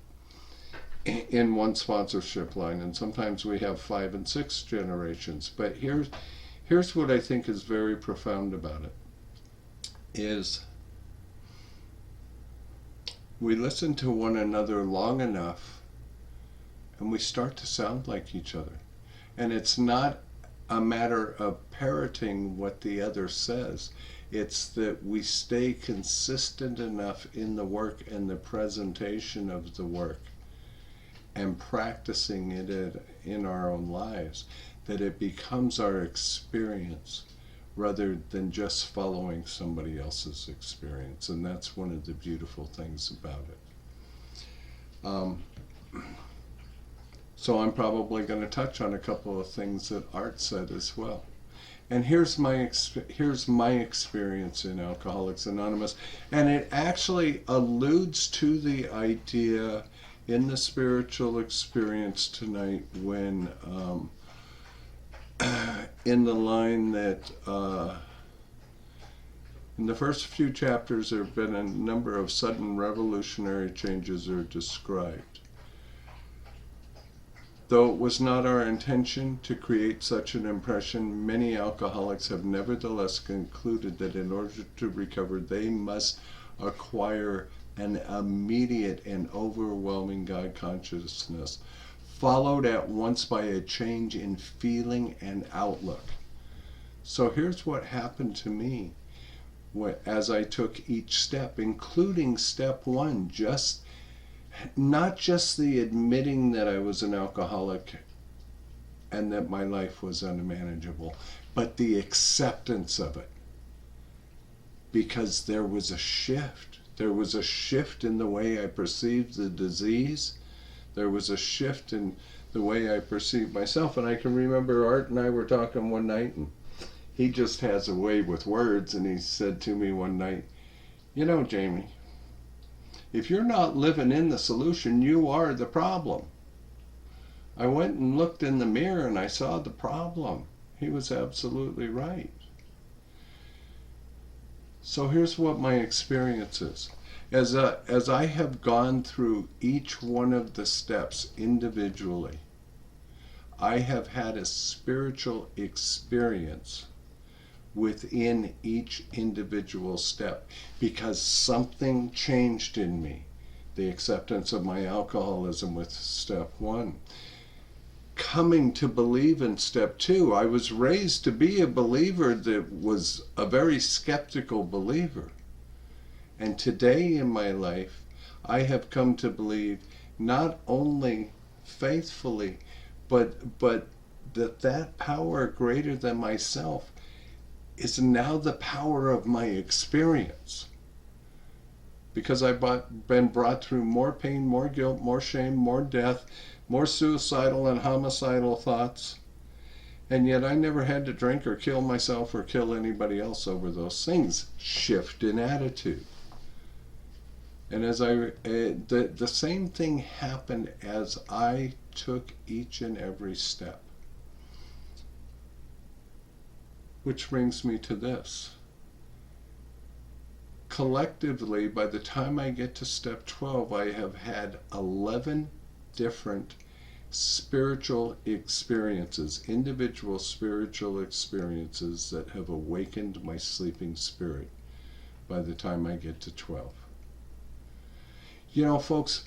A: in one sponsorship line, and sometimes we have 5 and 6 generations. But here's what I think is very profound about it, is we listen to one another long enough and we start to sound like each other. And it's not a matter of parroting what the other says. It's that we stay consistent enough in the work and the presentation of the work and practicing it in our own lives that it becomes our experience rather than just following somebody else's experience. And that's one of the beautiful things about it. So I'm probably going to touch on a couple of things that Art said as well. And here's my experience in Alcoholics Anonymous. And it actually alludes to the idea in the spiritual experience tonight when in the line that in the first few chapters there have been a number of sudden revolutionary changes are described. Though it was not our intention to create such an impression, many alcoholics have nevertheless concluded that in order to recover, they must acquire an immediate and overwhelming God consciousness, followed at once by a change in feeling and outlook. So here's what happened to me as I took each step, including step 1, not just the admitting that I was an alcoholic and that my life was unmanageable, but the acceptance of it. Because there was a shift. There was a shift in the way I perceived the disease. There was a shift in the way I perceived myself. And I can remember Art and I were talking one night, and he just has a way with words, and he said to me one night, "You know, Jamie, if you're not living in the solution, you are the problem." I went and looked in the mirror and I saw the problem. He was absolutely right. So here's what my experience is. As I have gone through each one of the steps individually, I have had a spiritual experience within each individual step because something changed in me. The acceptance of my alcoholism with step 1. Coming to believe in step 2. I was raised to be a believer that was a very skeptical believer. And today in my life, I have come to believe not only faithfully, but that power greater than myself is now the power of my experience. Because I've been brought through more pain, more guilt, more shame, more death, more suicidal and homicidal thoughts. And yet I never had to drink or kill myself or kill anybody else over those things. Shift in attitude. And as the same thing happened as I took each and every step. Which brings me to this. Collectively, by the time I get to step 12, I have had 11 different spiritual experiences, individual spiritual experiences that have awakened my sleeping spirit by the time I get to 12. You know, folks,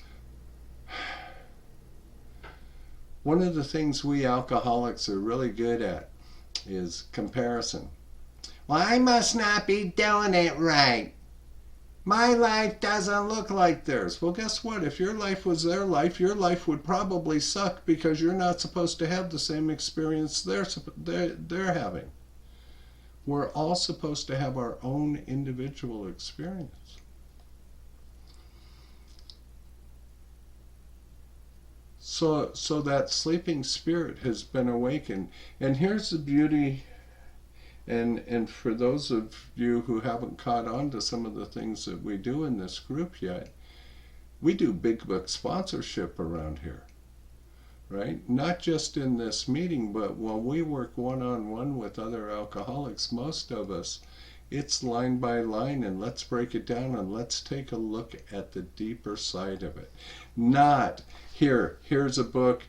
A: one of the things we alcoholics are really good at is comparison. Well, I must not be doing it right. My life doesn't look like theirs. Well, guess what? If your life was their life, your life would probably suck because you're not supposed to have the same experience they're having. We're all supposed to have our own individual experience. So that sleeping spirit has been awakened. And here's the beauty And for those of you who haven't caught on to some of the things that we do in this group yet, we do big book sponsorship around here, right? Not just in this meeting, but when we work one-on-one with other alcoholics, most of us, it's line by line, and let's break it down and let's take a look at the deeper side of it. Not, here's a book,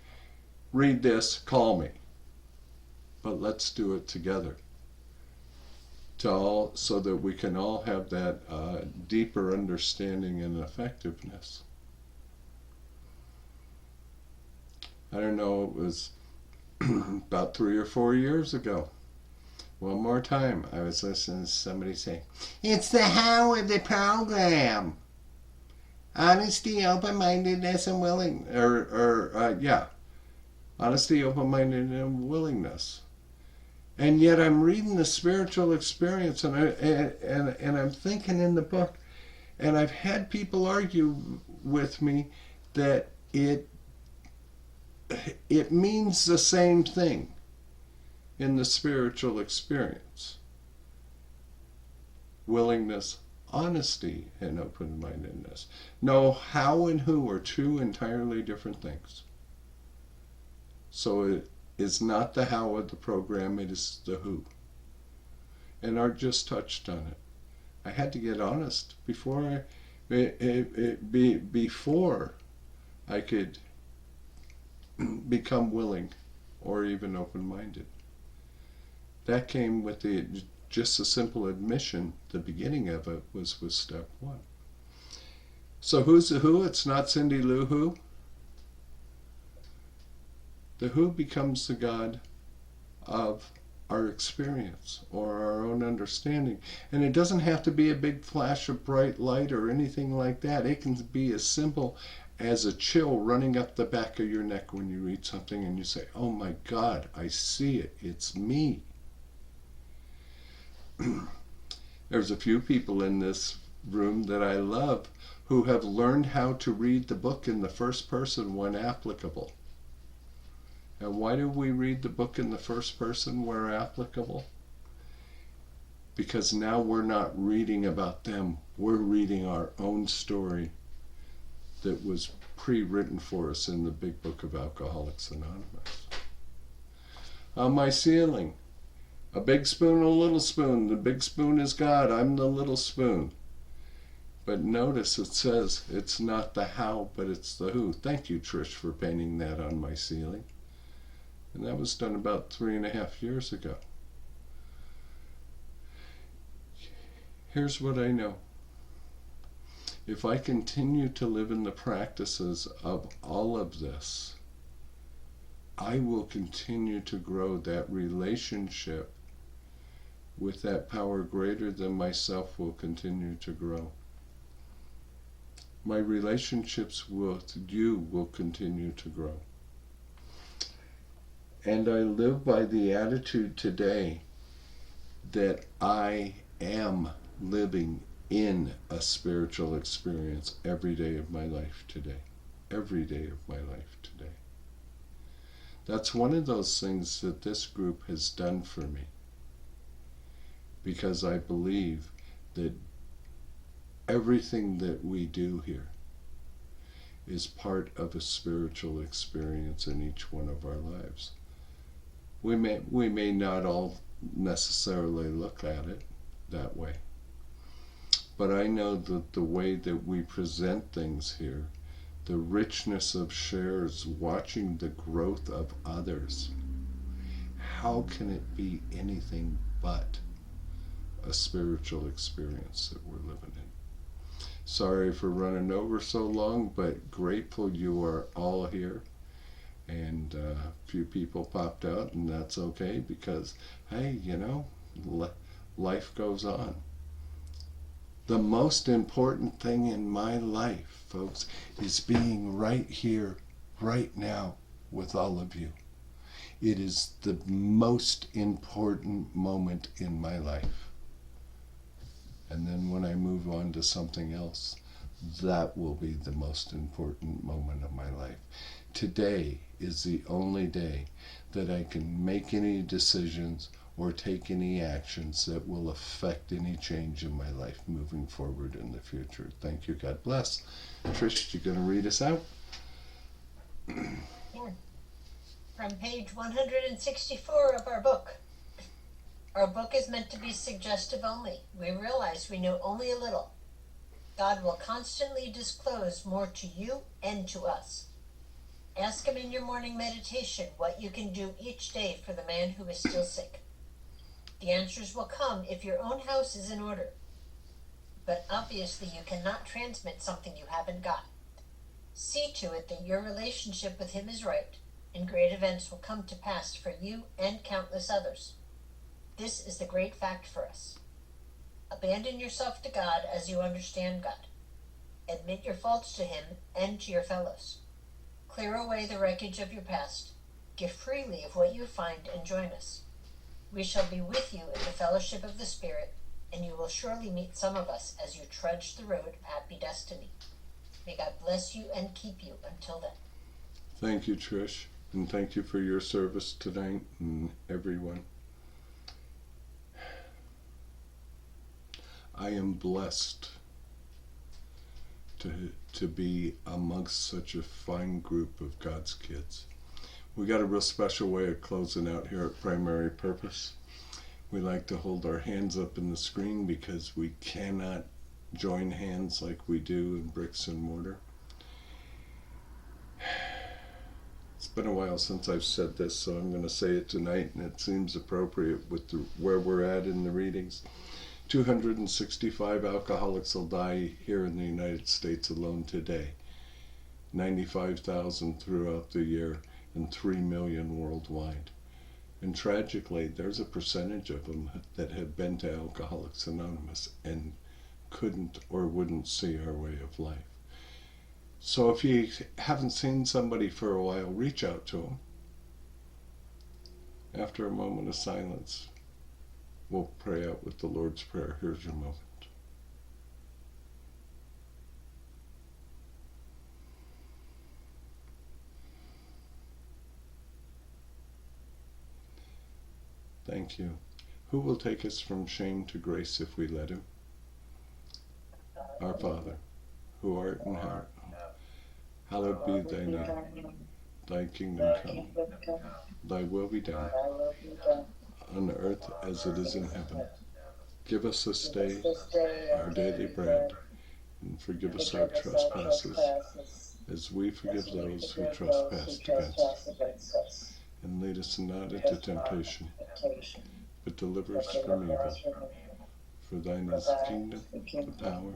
A: read this, call me. But let's do it together, so that we can all have that deeper understanding and effectiveness. I don't know, it was about 3 or 4 years ago. One more time, I was listening to somebody say, "It's the how of the program. Honesty, open-mindedness, and honesty, open-mindedness, and willingness." And yet I'm reading the spiritual experience, and I'm thinking in the book, and I've had people argue with me that it means the same thing in the spiritual experience. Willingness, honesty, and open-mindedness. No, how and who are two entirely different things. So it is not the how of the program, it is the who. And Art just touched on it. I had to get honest before I could become willing or even open-minded. That came with just a simple admission. The beginning of it was with step 1. So who's the who? It's not Cindy Lou Who. The who becomes the God of our experience or our own understanding. And it doesn't have to be a big flash of bright light or anything like that. It can be as simple as a chill running up the back of your neck when you read something and you say, "Oh my God, I see it. It's me." There's a few people in this room that I love who have learned how to read the book in the first person when applicable. And why do we read the book in the first person where applicable? Because now we're not reading about them, we're reading our own story that was pre-written for us in the big book of Alcoholics Anonymous. On my ceiling, a big spoon, a little spoon. The big spoon is God, I'm the little spoon. But notice it says it's not the how, but it's the who. Thank you, Trish, for painting that on my ceiling. And that was done about 3.5 years ago. Here's what I know. If I continue to live in the practices of all of this, I will continue to grow that relationship with that power greater than myself will continue to grow. My relationships with you will continue to grow. And I live by the attitude today that I am living in a spiritual experience every day of my life today. Every day of my life today. That's one of those things that this group has done for me. Because I believe that everything that we do here is part of a spiritual experience in each one of our lives. We may not all necessarily look at it that way. But I know that the way that we present things here, the richness of shares, watching the growth of others, how can it be anything but a spiritual experience that we're living in? Sorry for running over so long, but grateful you are all here. And a few people popped out, and that's okay because, hey, you know, life goes on. The most important thing in my life, folks, is being right here, right now, with all of you. It is the most important moment in my life. And then when I move on to something else, that will be the most important moment of my life. Today is the only day that I can make any decisions or take any actions that will affect any change in my life moving forward in the future. Thank you. God bless. Trish, you going to read us out?
B: Yeah. From page 164 of our book. Our book is meant to be suggestive only. We realize we know only a little. God will constantly disclose more to you and to us. Ask Him in your morning meditation what you can do each day for the man who is still sick. The answers will come if your own house is in order. But obviously you cannot transmit something you haven't got. See to it that your relationship with Him is right, and great events will come to pass for you and countless others. This is the great fact for us. Abandon yourself to God as you understand God. Admit your faults to Him and to your fellows. Clear away the wreckage of your past. Give freely of what you find and join us. We shall be with you in the fellowship of the Spirit, and you will surely meet some of us as you trudge the road of happy destiny. May God bless you and keep you until then.
A: Thank you, Trish, and thank you for your service tonight and everyone. I am blessed to be amongst such a fine group of God's kids. We got a real special way of closing out here at Primary Purpose. We like to hold our hands up in the screen because we cannot join hands like we do in bricks and mortar. It's been a while since I've said this, so I'm going to say it tonight, and it seems appropriate with where we're at in the readings. 265 alcoholics will die here in the United States alone today. 95,000 throughout the year, and 3 million worldwide. And tragically, there's a percentage of them that have been to Alcoholics Anonymous and couldn't or wouldn't see our way of life. So if you haven't seen somebody for a while, reach out to them. After a moment of silence, we'll pray out with the Lord's Prayer. Here's your moment. Thank you. Who will take us from shame to grace if we let Him? Our Father, who art in heaven, hallowed be thy name. Thy kingdom come. Thy will be done, on earth as it is in heaven. Give us this day our daily bread, and forgive us our trespasses, as we forgive those who trespass against us. And lead us not into temptation, but deliver us from evil. For thine is the kingdom, the power,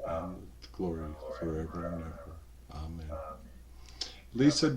A: and the glory forever and ever. Amen. Lisa.